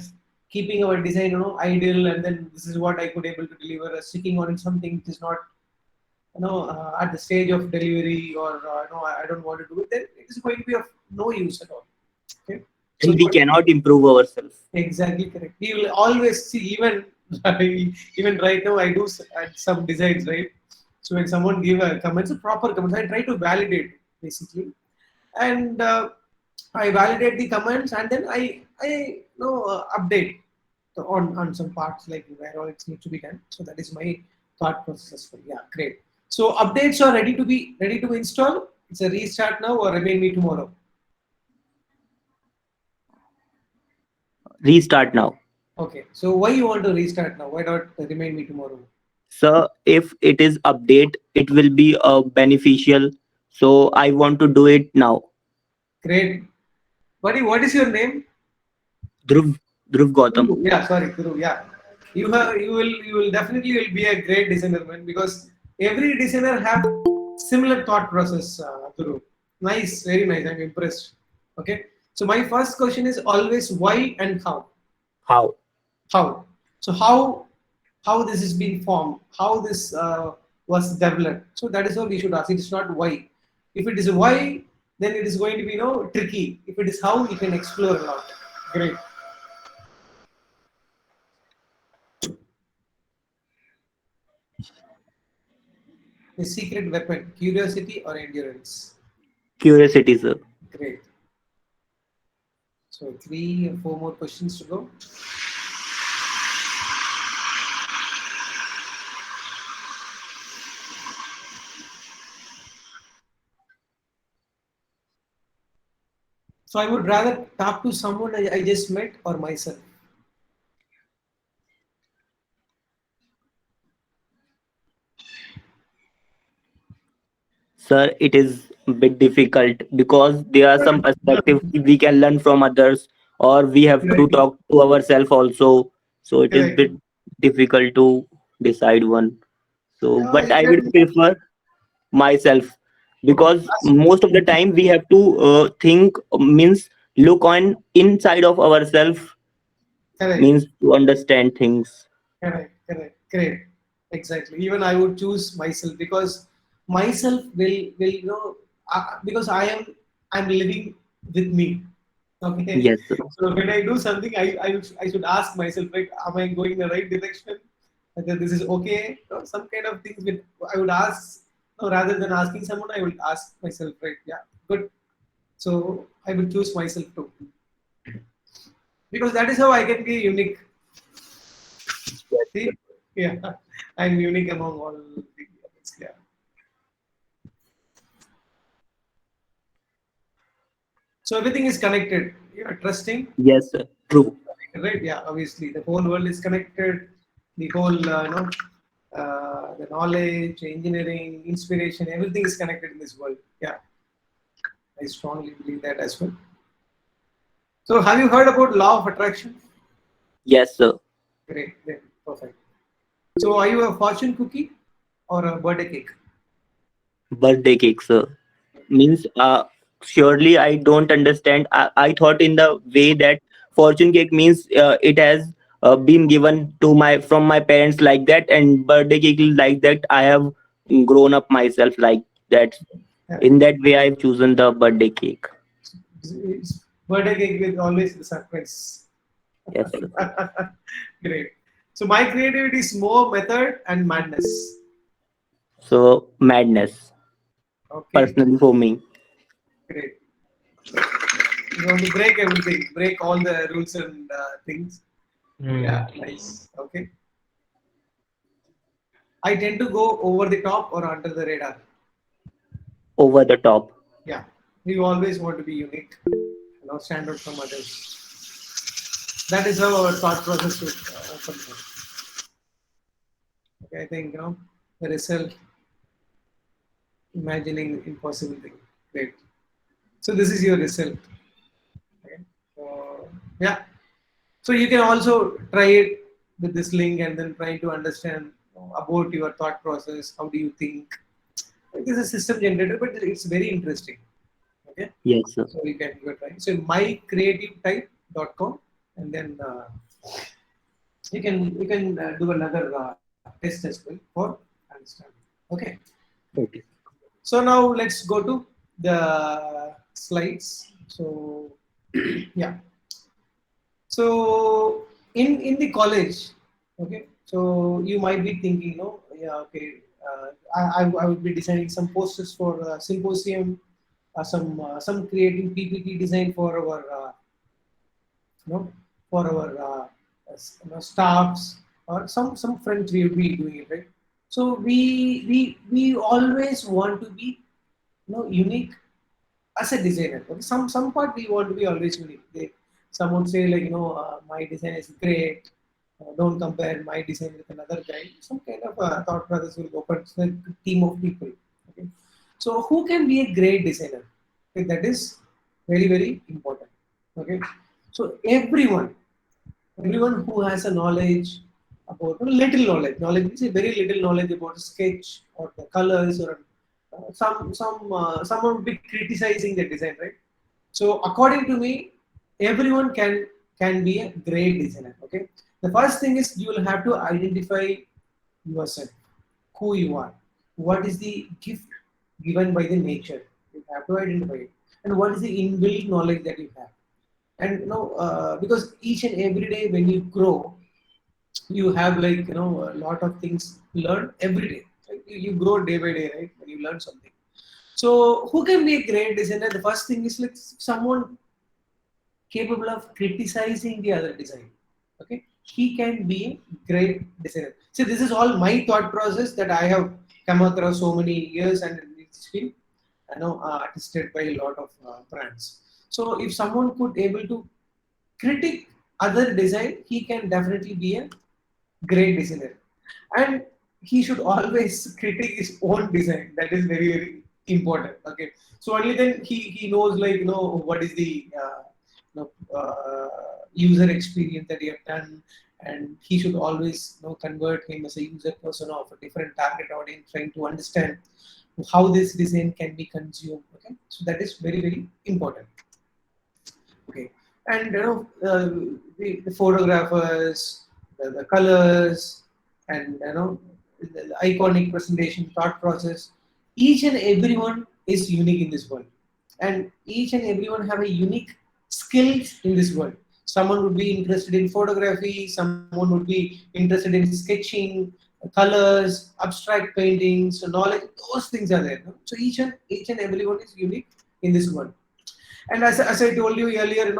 keeping our design idle, and then this is what I could able to deliver, sticking on something which is not at the stage of delivery, or I don't want to do it, then it is going to be of no use at all. Okay. So And we cannot improve ourselves. exactly correct. We will always see, even right now I do some designs, right? So when someone give a comments, a proper comments, I try to validate basically, and I validate the comments, and then I update on some parts like where all it needs to be done. So that is my thought process as well. Yeah, great. So updates are ready to install. It's a restart now or remain me tomorrow. Restart now. Okay. So why you want to restart now? Why not remain me tomorrow? So if it is update, it will be beneficial. So I want to do it now. Great. Buddy, what is your name? Dhruv, Dhruv Gautam. Guru. Yeah, sorry, Guru. Yeah, you will definitely will be a great designer, man, because every designer have similar thought process. Guru, nice, very nice. I'm impressed. Okay, so my first question is always why and how. How? How? So how this is being formed? How this was developed? So that is what we should ask. It is not why. If it is why, then it is going to be tricky. If it is how, you can explore a lot. Great. The secret weapon, curiosity or endurance? Curiosity, sir. Great. So 3 or 4 more questions to go. So I would rather talk to someone I just met or myself. Sir, it is a bit difficult because there are some perspectives we can learn from others, or we have to Correct. talk to ourselves also. So it is Correct. bit difficult to decide one. So, Yeah, but you I would can prefer myself okay. because most of the time we have to think means look on inside of ourselves Correct. means to understand things. Correct. Great. Exactly. Even I would choose myself because myself will because I'm living with me. Okay. Yes, sir. So when I do something, I should ask myself, like, am I going in the right direction? Whether this is okay? Or some kind of things with I would ask. No, rather than asking someone, I would ask myself, right? Yeah, good. So I would choose myself too because that is how I can be unique. Yes, See, sir. yeah, I'm unique among all the others. Yeah. So everything is connected. You are trusting, Yes, sir. True. right? Yeah, obviously the whole world is connected. The whole, the knowledge, engineering, inspiration, everything is connected in this world. Yeah, I strongly believe that as well. So have you heard about law of attraction? Yes, sir. Great, perfect. So are you a fortune cookie or a birthday cake? Birthday cake, sir. Means surely I don't understand. I thought in the way that fortune cake means it has been given to my from my parents like that, and birthday cake is like that I have grown up myself like that. Yeah. In that way I've chosen the birthday cake. It's birthday cake with always the surprise. Yes, sir. Great. So my creativity is more method and madness. So madness Okay, personally for me. great. You want to break everything, break all the rules and things. Yeah, nice. Okay. I tend to go over the top or under the radar. Over the top. Yeah. You always want to be unique, stand out from others. That is how our thought process should open. Okay, I think the result, imagining impossible thing. Great. So this is your result. Okay. So yeah. So you can also try it with this link and then try to understand about your thought process. How do you think? It is a system generator, but it's very interesting. Okay. Yes, sir. So you can give it a try. So mycreativetype.com and then you can do another test as well for understanding. Okay. Okay. So now let's go to the slides. So yeah. So in the college, okay. So you might be thinking, yeah, okay. I would be designing some posters for a symposium, some creating PPT design for our you know for our staffs or some friends we will be doing it, right. So we always want to be unique as a designer. Okay? Some part we want to be always unique. Some would say like my design is great. Don't compare my design with another guy. Some kind of thought process will open to a team of people. Okay? So who can be a great designer? Okay, that is very important. Okay, so everyone who has a knowledge about knowledge is a very little knowledge about sketch or the colors or someone would be criticizing the design, right. So according to me, everyone can be a great designer. Okay, the first thing is you will have to identify yourself, who you are, what is the gift given by the nature. You have to identify it, and what is the inbuilt knowledge that you have. And because each and every day when you grow, you have like a lot of things learned every day, right? You grow day by day, right, when you learn something. So who can be a great designer? The first thing is like someone capable of criticizing the other design. Okay, he can be a great designer. So this is all my thought process that I have come across so many years, and it's been attested by a lot of brands. So if someone could able to critic other design, he can definitely be a great designer. And he should always critic his own design. That is very important. Okay, so only then he knows like what is the user experience that he have done, and he should always convert him as a user persona of a different target audience, trying to understand how this design can be consumed. Okay, so that is very important. Okay, and the photographers, the colors, and the iconic presentation, thought process. Each and everyone is unique in this world, and each and everyone have a unique skills in this world. Someone would be interested in photography, someone would be interested in sketching, colors, abstract paintings, so knowledge. Those things are there. No? So each and everyone is unique in this world. And as I told you earlier,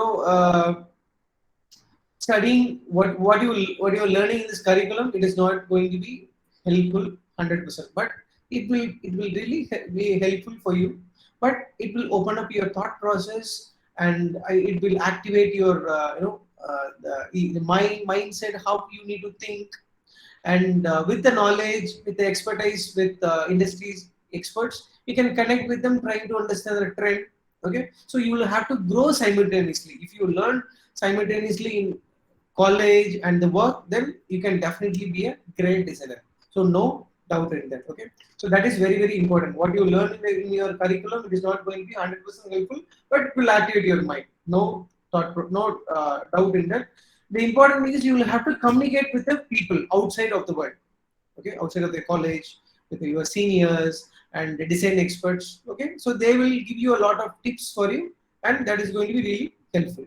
studying what you're learning in this curriculum, it is not going to be helpful 100%, but it will really be helpful for you. But it will open up your thought process, and it will activate your the mindset, how you need to think. And with the knowledge, with the expertise, with industries experts, you can connect with them, trying to understand the trend. Okay, so you will have to grow simultaneously. If you learn simultaneously in college and the work, then you can definitely be a great designer. So no doubt in that. Okay, so that is very, very important. What you learn in your curriculum, it is not going to be 100% helpful, but it will activate your mind. No doubt in that. The important thing is you will have to communicate with the people outside of the world. Okay, outside of the college, with your seniors and the design experts. Okay, so they will give you a lot of tips for you, and that is going to be really helpful.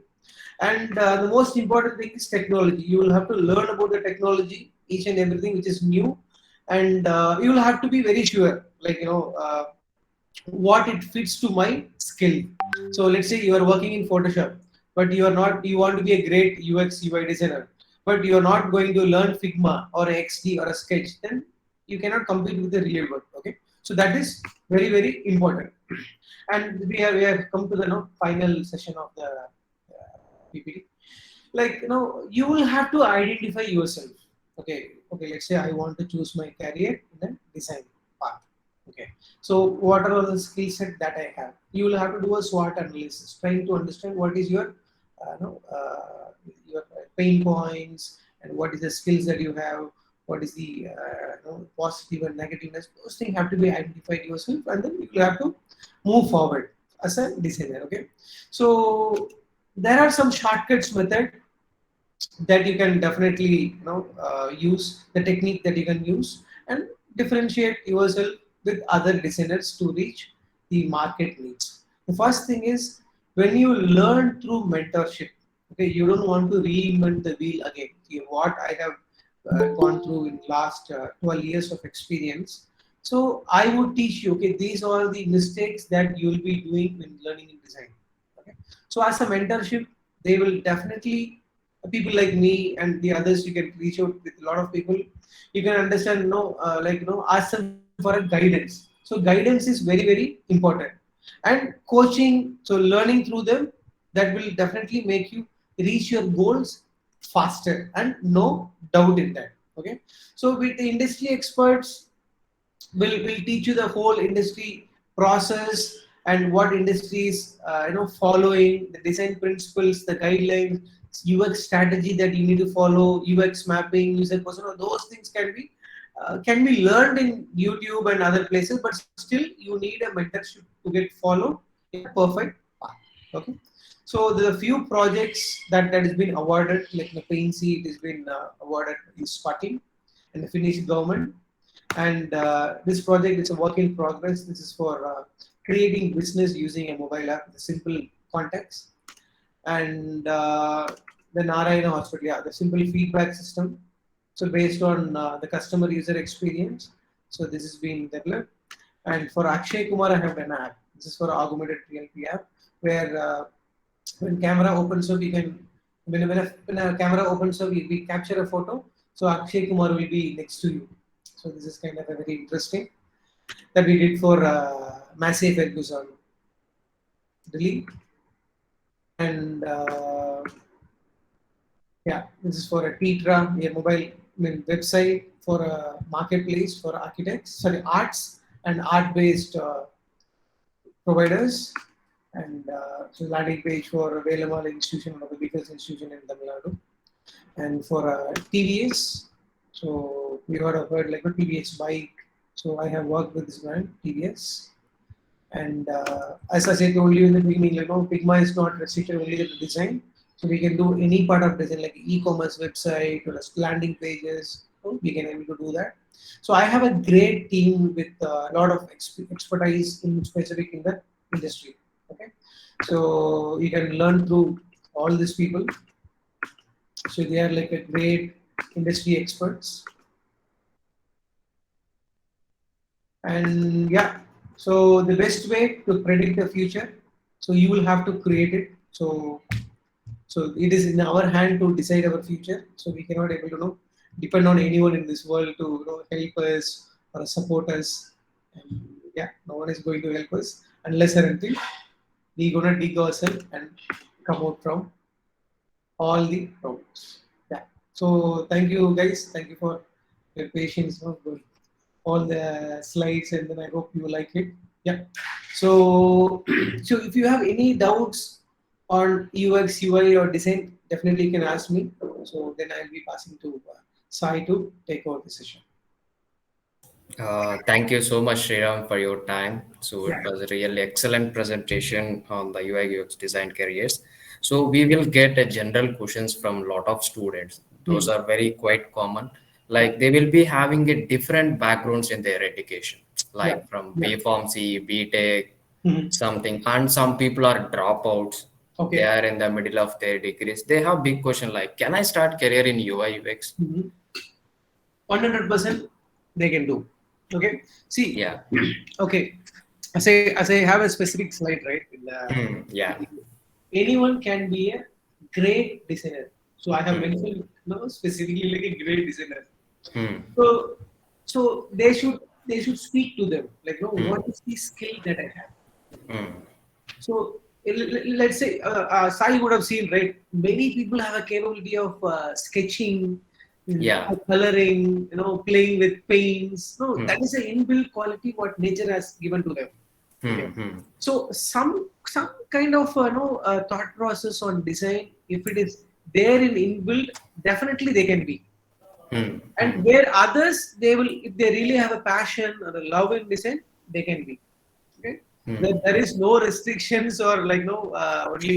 And the most important thing is technology. You will have to learn about the technology, each and everything which is new, and you will have to be very sure, like what it fits to my skill. So let's say you are working in Photoshop, but you are not. You want to be a great UX UI designer, but you are not going to learn Figma or a XD or a Sketch. Then you cannot compete with the real world. Okay, so that is very, very important. And we have come to the final session of the PPT. Like you will have to identify yourself. Okay, let's say I want to choose my career in the design path. Okay, so what are all the skill set that I have? You will have to do a SWOT analysis, trying to understand what is your pain points, and what is the skills that you have, what is the positive and negativeness. Those things have to be identified yourself, and then you will have to move forward as a designer. Okay, so there are some shortcuts method that you can definitely use, the technique that you can use, and differentiate yourself with other designers to reach the market needs. The first thing is, when you learn through mentorship, okay, you don't want to reinvent the wheel again. See, what I have gone through in last 12 years of experience, so I would teach you, okay, these are the mistakes that you will be doing when learning in design. Okay, so as a mentorship, they will definitely, people like me and the others, you can reach out with a lot of people. You can understand, ask them for a guidance. So guidance is very, very important, and coaching. So learning through them, that will definitely make you reach your goals faster, and no doubt in that. Okay, so with the industry experts, will teach you the whole industry process, and what industries following, the design principles, the guidelines, UX strategy that you need to follow, UX mapping, user persona. Those things can be learned in YouTube and other places, but still you need a mentorship to get followed in a perfect path. Okay, so there are few projects that has been awarded, like the PNC, it has been awarded in Scotland and the Finnish government. And this project is a work in progress. This is for creating business using a mobile app, the simple context. And the Narayana Hospital, yeah, the simple feedback system. So based on the customer user experience, so this has been developed. And for Akshay Kumar, I have an app. This is for augmented reality app, where when camera opens up, you can, when a camera opens up, we capture a photo. So Akshay Kumar will be next to you. So this is kind of a very interesting that we did for Massey Ferguson, Delhi. And yeah, this is for a Tetra, a mobile website for a marketplace for arts and art-based providers. And so landing page for Velamal Institution, one of the biggest institution in Tamil Nadu. And for TVS, so we heard like a TVS bike. So I have worked with this brand, TVS. And as I told you in the beginning, Figma is not restricted only to the design. So we can do any part of design, like e-commerce website or landing pages. We can able to do that. So I have a great team with a lot of expertise in specific in the industry. Okay, so you can learn through all these people. So they are like a great industry experts. And yeah, so the best way to predict the future, so you will have to create it. So it is in our hand to decide our future. So we cannot able to depend on anyone in this world to help us or support us. And yeah, no one is going to help us unless and until we gonna dig ourselves and come out from all the problems. Yeah. So thank you guys. Thank you for your patience. For all the slides, and then I hope you like it. Yeah. So so if you have any doubts on UX, UI, or design, definitely you can ask me. So then I'll be passing to Sai to take over the session. Thank you so much, Sriram, for your time. So Yeah. it was a really excellent presentation on the UI UX design careers. So we will get a general questions from a lot of students. Those are very quite common. Like they will be having a different backgrounds in their education, like from Yeah. B.Pharm.C, B.Tech, Mhm. something, and some people are dropouts. Okay. They are in the middle of their degrees. They have big question like, can I start career in UI UX? 100% they can do. Okay. See. Yeah. Okay. As I have a specific slide, right? Yeah. Anyone can be a great designer. So I have mentioned specifically like a great designer. So they should speak to them like what is the skill that I have. So let's say Sai would have seen, right, many people have a capability of sketching, Yeah. coloring, playing with paints. No, that is an inbuilt quality what nature has given to them. Okay. So some kind of thought process on design, if it is there in inbuilt, definitely they can be. And where others, they will, if they really have a passion or a love in design, they can be. Okay. There is no restrictions or like only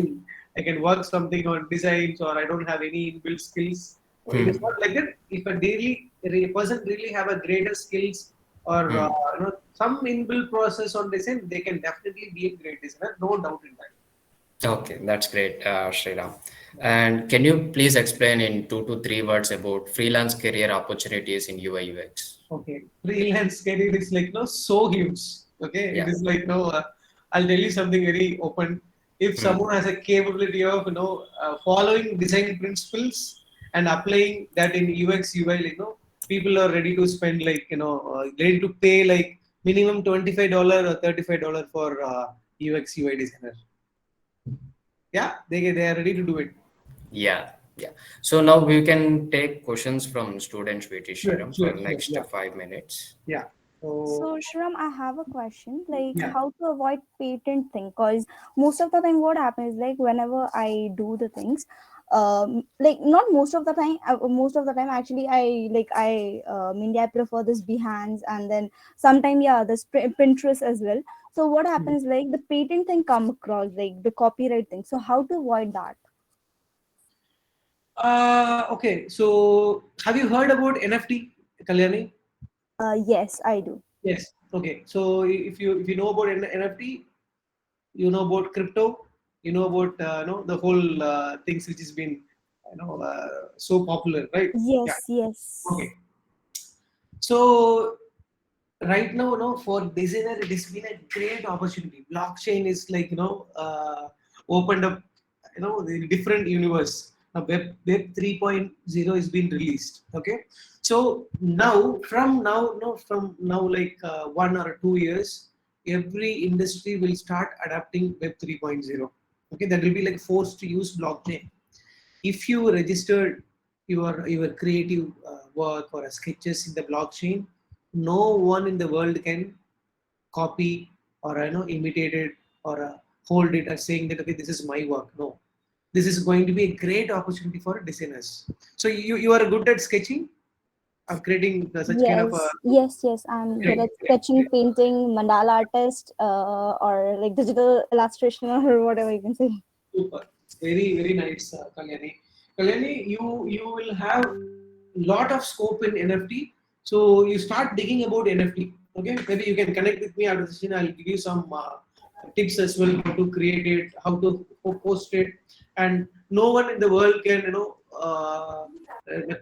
I can work something on designs or I don't have any inbuilt skills. It is not like that. If a person really have a greater skills or some inbuilt process on design, they can definitely be a great designer. No doubt in that. Okay, that's great, Sriram. And can you please explain in 2 to 3 words about freelance career opportunities in UI UX? Okay, freelance career is like so huge. Okay, Yeah. it is like I'll tell you something very open. If someone has a capability of following design principles and applying that in UX UI, people are ready to spend ready to pay like minimum $25 or $35 for UX UI designer. Yeah, they are ready to do it. Yeah. So now we can take questions from students, Sriram, Sure, for next yeah. 5 minutes. Yeah. So Shram, I have a question, like Yeah. how to avoid patent thing, because most of the time what happens is like whenever I do the things, like not most of the time, actually mainly I prefer this Behance, and then sometimes this Pinterest as well. So what happens like the patent thing come across, like the copyright thing. So how to avoid that? Okay, so have you heard about NFT, Kalyani? Yes, I do. Yes. Okay. So if you know about NFT, you know about crypto, you know about the whole things which has been so popular, right? Yeah. Yes. Okay. So right now, for designer, it has been a great opportunity. Blockchain is like opened up the different universe. Now Web 3.0 is being released. Okay, so from now like 1 or 2 years, every industry will start adapting Web 3.0. Okay, that will be like forced to use blockchain. If you registered your creative work or sketches in the blockchain, no one in the world can copy or imitate it or hold it as saying that okay, this is my work. No, this is going to be a great opportunity for designers. So you are good at sketching or creating such kind of Yes. I'm good at sketching, painting, mandala artist, or like digital illustration or whatever you can say. super. Very nice, Kalyani. Kalyani, you will have lot of scope in NFT. So you start digging about NFT. Okay, maybe you can connect with me after the session. I'll give you some tips as well, how to create it, how to post it, and no one in the world can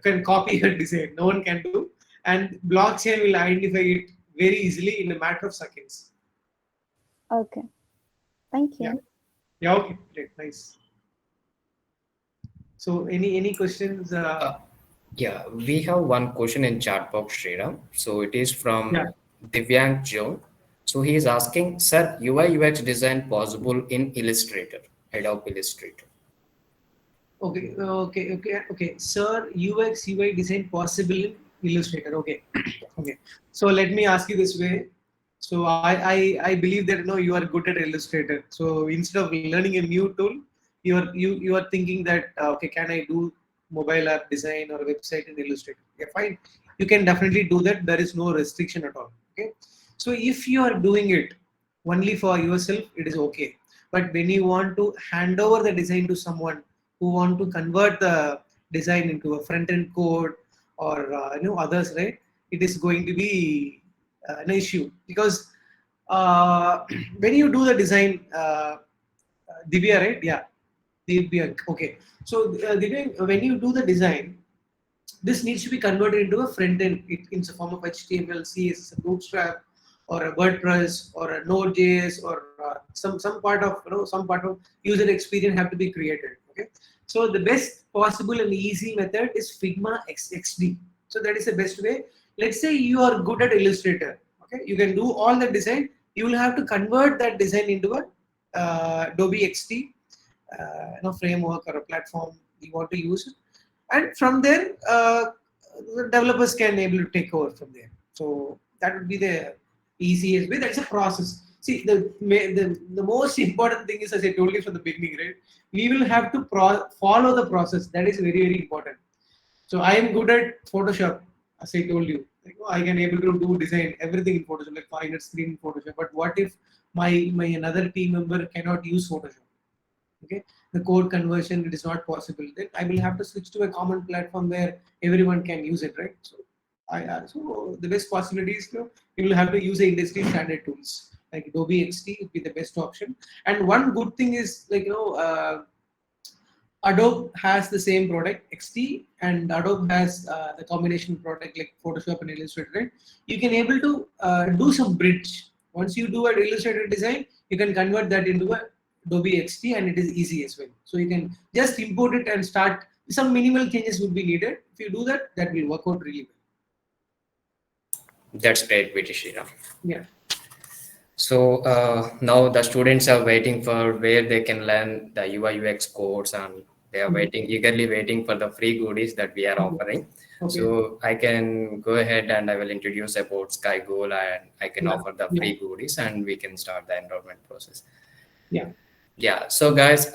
can copy your design. No one can do, and blockchain will identify it very easily in a matter of seconds. Okay. Thank Yeah. you. Yeah. Okay. Great. Nice. So any questions? Yeah, we have one question in chat box, Sriram. So it is from Yeah. Divyang Joe. So he is asking, sir, UI UX design possible in Illustrator, Adobe Illustrator. Okay. Sir, UX UI design possible in Illustrator. Okay. Okay. So let me ask you this way. So I believe that you are good at Illustrator. So instead of learning a new tool, you are thinking that okay, can I do mobile app design or website in Illustrator? Yeah, fine. You can definitely do that. There is no restriction at all. Okay. So if you are doing it only for yourself, it is okay. But when you want to hand over the design to someone who want to convert the design into a front end code or others, right? It is going to be an issue because when you do the design, Divya, right? Yeah, Divya. Okay. So Divya, when you do the design, this needs to be converted into a front end in the form of HTML, CSS, Bootstrap, or a WordPress, or a Node.js, or some part of user experience have to be created. Okay, so the best possible and easy method is Figma XD. So that is the best way. Let's say you are good at Illustrator. Okay, you can do all the design. You will have to convert that design into a Adobe XD framework or a platform you want to use, and from there the developers can able to take over from there. So that would be the easiest way. That's a process. See, the most important thing is, as I told you from the beginning, right? We will have to follow the process. That is very important. So I am good at Photoshop, as I told you. I can able to do design everything in Photoshop, like 500 screen in Photoshop. But what if my another team member cannot use Photoshop? Okay, the code conversion, it is not possible, then I will have to switch to a common platform where everyone can use it, right? So so the best possibility is you will have to use the industry standard tools like Adobe XD would be the best option. And one good thing is Adobe has the same product XD, and Adobe has the combination product like Photoshop and Illustrator, right? You can able to do some bridge. Once you do an Illustrator design, you can convert that into a Adobe XD, and it is easy as well. So you can just import it and start. Some minimal changes would be needed. If you do that, that will work out really well. That's great, VT Sriram. Yeah. So now the students are waiting for where they can learn the UI UX course, and they are eagerly waiting for the free goodies that we are offering. Okay. So I can go ahead and I will introduce about SkyGoal, and I can offer the free goodies, and we can start the enrollment process. Yeah. So guys,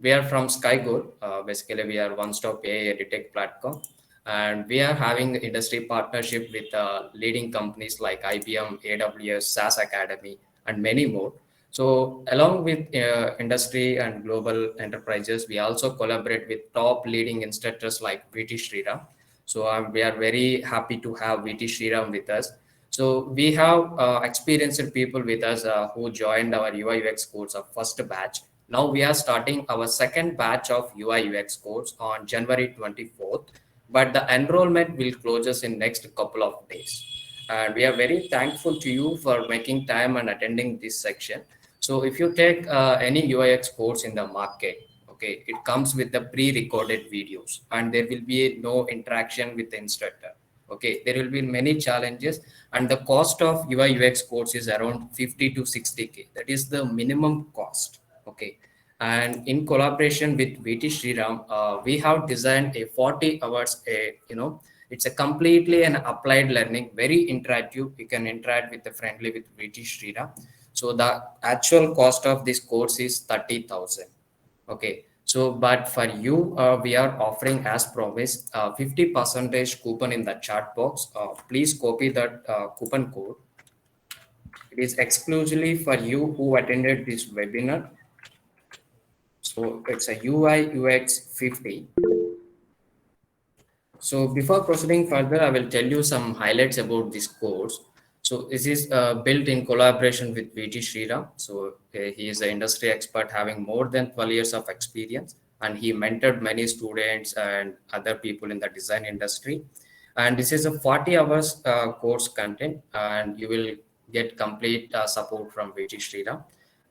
we are from SkyGoal. Basically, we are one-stop AI EdTech platform, and we are having industry partnership with leading companies like IBM, AWS, SAS Academy, and many more. So along with industry and global enterprises, we also collaborate with top leading instructors like VT Sriram. So we are very happy to have VT Sriram with us. So we have experienced people with us who joined our UI UX course of first batch. Now we are starting our second batch of UI UX course on January 24th, but the enrollment will close us in next couple of days. And we are very thankful to you for making time and attending this section. So if you take any UI UX course in the market, okay, it comes with the pre-recorded videos, and there will be no interaction with the instructor. Okay, there will be many challenges, and the cost of UI UX course is around 50 to 60K. That is the minimum cost. Okay, and in collaboration with VT Sriram, we have designed a 40 hours. It's a completely an applied learning, very interactive. You can interact with the friendly with VT Sriram. So the actual cost of this course is 30,000. Okay. So, but for you, we are offering as promised 50% coupon in the chat box. Please copy that coupon code. It is exclusively for you who attended this webinar. So it's a UI UX 50. So before proceeding further, I will tell you some highlights about this course. So this is built in collaboration with VT Sriram. So he is an industry expert having more than 12 years of experience, and he mentored many students and other people in the design industry. And this is a 40 hours course content, and you will get complete support from VT Sriram.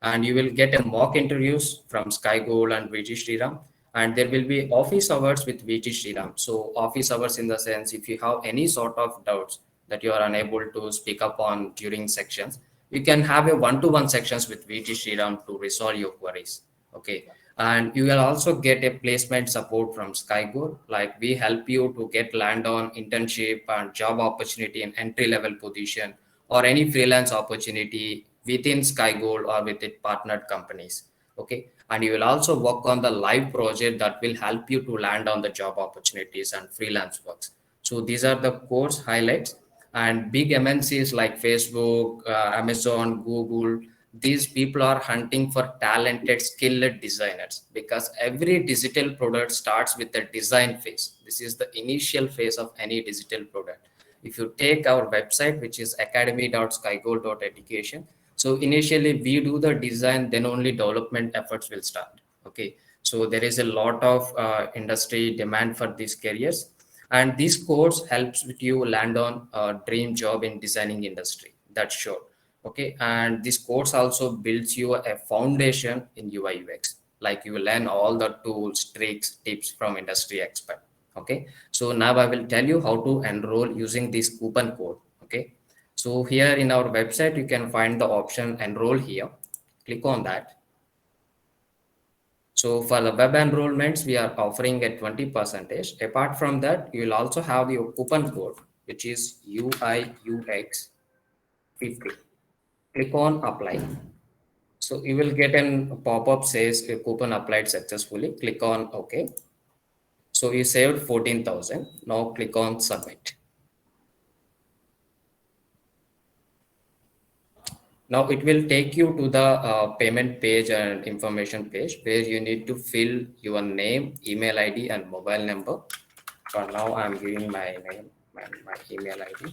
And you will get a mock interviews from Sky Gold and VT Sriram, and there will be office hours with VT Sriram. So office hours in the sense, if you have any sort of doubts that you are unable to speak up on during sections, you can have a one-to-one sections with VT Sriram to resolve your queries. Okay. And you will also get a placement support from SkyGo. Like we help you to get land on internship and job opportunity in entry level position or any freelance opportunity within SkyGold or with its partnered companies. Okay. And you will also work on the live project that will help you to land on the job opportunities and freelance works. So these are the course highlights. And big MNCs like Facebook, Amazon, Google, these people are hunting for talented, skilled designers because every digital product starts with the design phase. This is the initial phase of any digital product. If you take our website, which is academy.skygold.education, so initially we do the design, then only development efforts will start. Okay. So there is a lot of industry demand for these careers. And this course helps with you land on a dream job in designing industry. That's sure. Okay. And this course also builds you a foundation in UI UX. Like you will learn all the tools, tricks, tips from industry expert. Okay. So now I will tell you how to enroll using this coupon code. Okay. So here in our website, you can find the option enroll here. Click on that. So for the web enrollments, we are offering at 20%. Apart from that, you will also have your coupon code, which is UIUX 50. Click on apply. So you will get a pop-up says your coupon applied successfully. Click on OK. So you saved 14,000. Now click on submit. Now it will take you to the payment page and information page where you need to fill your name, email ID, and mobile number. For now, I'm giving my name, my email ID.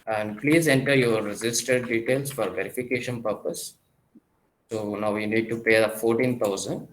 And please enter your registered details for verification purpose. So now we need to pay the 14,000.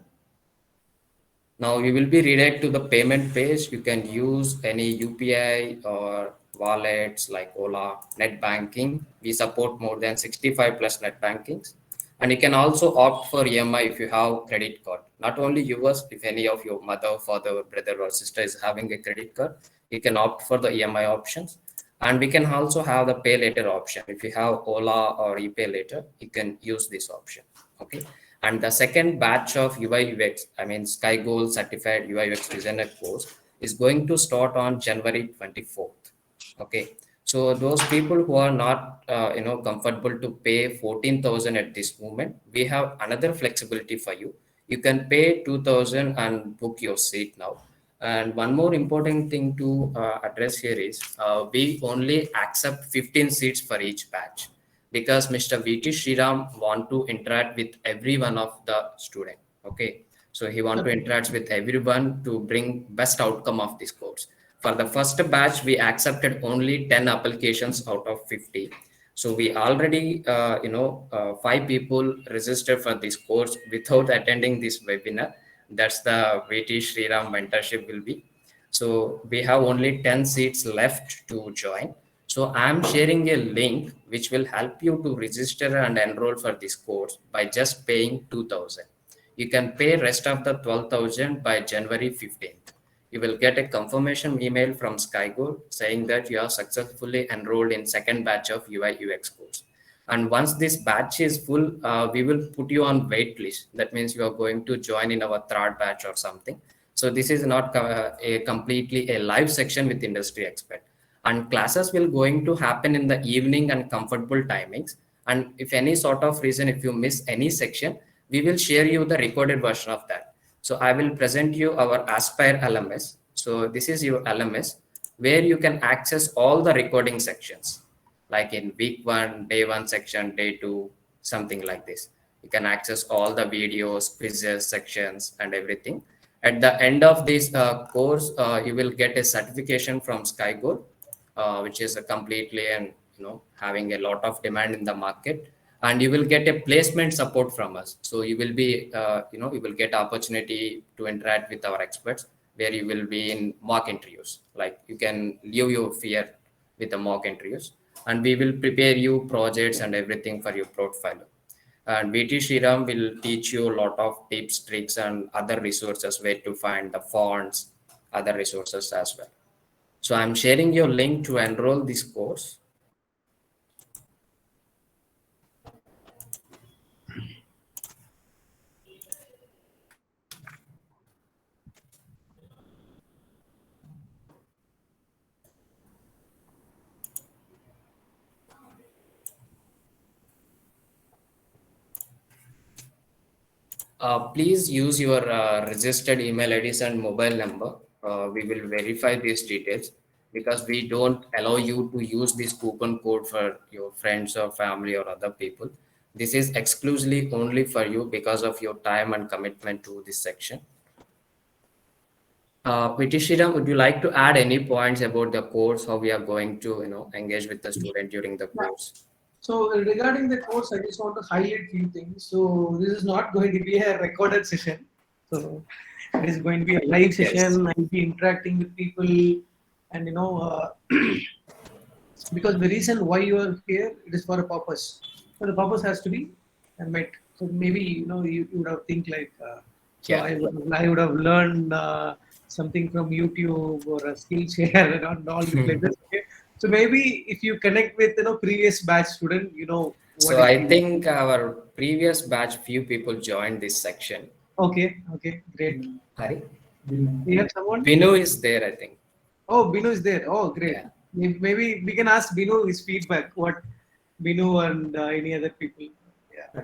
Now you will be redirected to the payment page. You can use any UPI or wallets like Ola, net banking. We support more than 65 plus net bankings. And you can also opt for EMI if you have credit card. Not only yours, if any of your mother, father, brother, or sister is having a credit card, you can opt for the EMI options. And we can also have the pay later option. If you have Ola or ePay later, you can use this option. Okay. And the second batch of UI UX, I mean Sky Gold certified UI UX designer course is going to start on January 24th. Okay. So those people who are not, comfortable to pay 14,000 at this moment, we have another flexibility for you. You can pay 2,000 and book your seat now. And one more important thing to address here is we only accept 15 seats for each batch because Mr. VT Sriram want to interact with every one of the student. Okay. So he want to interact with everyone to bring best outcome of this course. For the first batch, we accepted only 10 applications out of 50. So we already, 5 people registered for this course without attending this webinar. That's the VT Sriram mentorship will be. So we have only 10 seats left to join. So I'm sharing a link which will help you to register and enroll for this course by just paying 2,000. You can pay rest of the 12,000 by January 15th. You will get a confirmation email from SkyGo saying that you are successfully enrolled in second batch of UI UX course. And once this batch is full, we will put you on wait list. That means you are going to join in our third batch or something. So this is not a completely a live section with industry expert. And classes will going to happen in the evening and comfortable timings. And if any sort of reason, if you miss any section, we will share you the recorded version of that. So I will present you our Aspire LMS. So this is your LMS where you can access all the recording sections. like in week 1, day 1 section, day 2, something like this. You can access all the videos, quizzes, sections, and everything. At the end of this course, you will get a certification from SkyGo, which is a completely and having a lot of demand in the market, and you will get a placement support from us. So you will be you will get opportunity to interact with our experts, where you will be in mock interviews. Like you can leave your fear with the mock interviews, and we will prepare you projects and everything for your portfolio. And VT Shriram will teach you a lot of tips, tricks, and other resources where to find the fonts, other resources as well. So I'm sharing your link to enroll this course. Please use your registered email IDs and mobile number. We will verify these details, because we don't allow you to use this coupon code for your friends or family or other people. This is exclusively only for you because of your time and commitment to this section. Vitishiram, would you like to add any points about the course, how we are going to engage with the student during the course? So regarding the course, I just want to highlight few things. So this is not going to be a recorded session. So it is going to be a live session. I'll be interacting with people, and because the reason why you are here, it is for a purpose. So the purpose has to be met. So maybe you would have think like, I would have learned something from YouTube or a Skillshare and all like this. Okay? So maybe if you connect with previous batch student, what So I think our previous batch, few people joined this section. Okay, great. Hari? We have someone? Binu is there, I think. Oh, Binu is there. Oh, great. Yeah. Maybe we can ask Binu his feedback. What Binu and any other people? Yeah.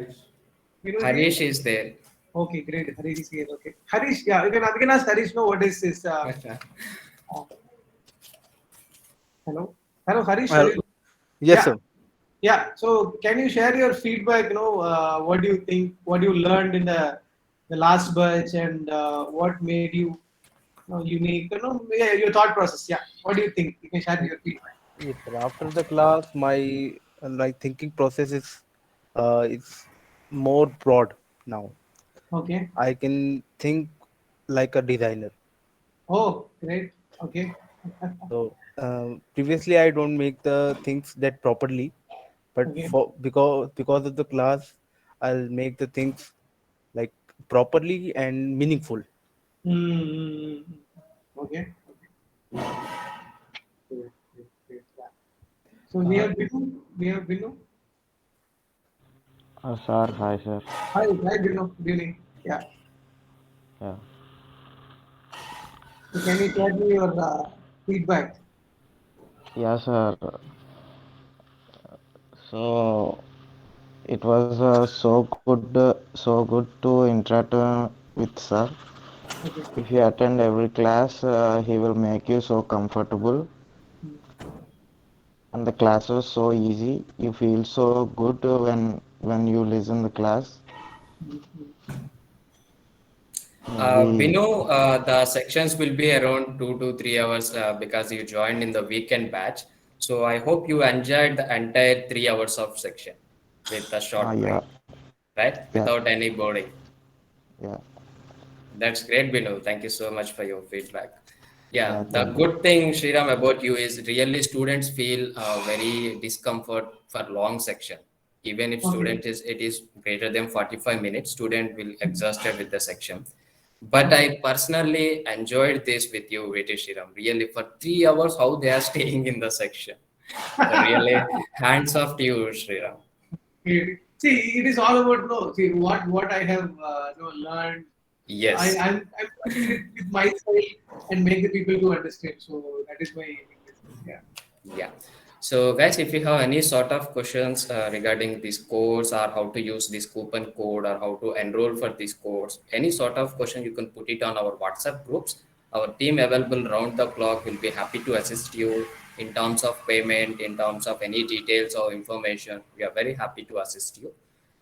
Binu Harish is there. Okay, great. Harish is here. Okay, Harish. Yeah, we can ask Harish. What is this? Hello, Harish. Hello. Yes, sir. Yeah. So, can you share your feedback? What do you think? What you learned in the last batch, and what made you unique? Your thought process. Yeah. What do you think? You can share your feedback. Yes, sir. After the class, my thinking process is it's more broad now. Okay. I can think like a designer. Oh, great. Okay. So previously, I don't make the things that properly, but Okay. because of the class, I'll make the things like properly and meaningful. Okay. Great. Yeah. So we have Binu. Sir, hi, sir. Hi, Binu. Good evening. Yeah. Yeah. So can you share me your feedback? Yeah, sir. So it was so good to interact with sir. Okay. If you attend every class, he will make you so comfortable, and the class was so easy. You feel so good when you listen the class. Binu, the sections will be around 2 to 3 hours because you joined in the weekend batch. So I hope you enjoyed the entire 3 hours of section with a short break, Yeah. right? Yeah. Without any boring. Yeah. That's great, Binu. Thank you so much for your feedback. Yeah, Yeah, the thank good thing, Sriram, about you is really students feel very discomfort for long section. Even if Okay. it is greater than 45 minutes, student will exhausted with the section. But I personally enjoyed this with you, Viti Sriram. Really, for 3 hours, how they are staying in the section. Really, hands off to you, Sriram. See, it is all about See what I have learned. Yes. I'm putting it with myself and make the people to understand. So that is my yeah. Yeah. So guys, if you have any sort of questions regarding this course, or how to use this coupon code, or how to enroll for this course, any sort of question, you can put it on our WhatsApp groups. Our team available round the clock will be happy to assist you in terms of payment, in terms of any details or information, we are very happy to assist you.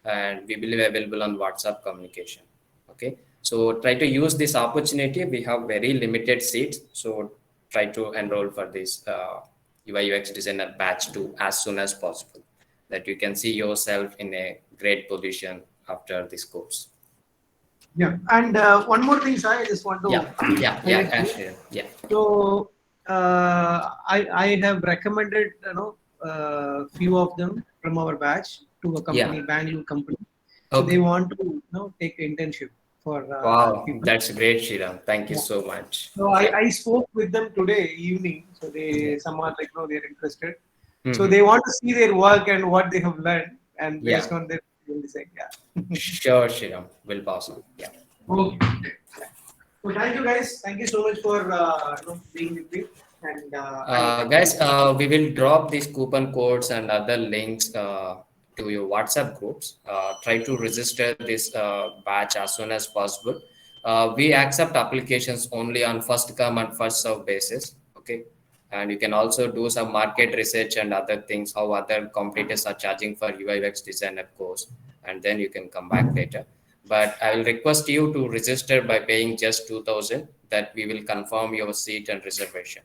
And we will be available on WhatsApp communication. Okay. So try to use this opportunity. We have very limited seats. So try to enroll for this UI UX designer batch 2 as soon as possible, that you can see yourself in a great position after this course. Yeah. And one more thing, Sai, I just want to highlight here. Actually, yeah. So I have recommended few of them from our batch to a company, Bangalore company. So they want to take internship for Wow, people. that's great, Shriram. Thank you so much. So I spoke with them today evening. So some are like they're interested. So they want to see their work and what they have learned, and based on that, they will decide. Sure, Shriram. Will pass on. Yeah. Okay. So thank you guys. Thank you so much for being with me. And Guys, we will drop these coupon codes and other links to your WhatsApp groups. Try to register this batch as soon as possible. We accept applications only on first come and first serve basis. Okay. And you can also do some market research and other things, how other competitors are charging for UI UX designer course. And then you can come back later. But I will request you to register by paying just 2,000, that we will confirm your seat and reservation.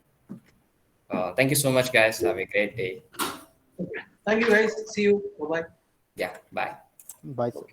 Thank you so much, guys. Have a great day. thank you guys. See you. Bye bye. Yeah, bye. Bye, sir.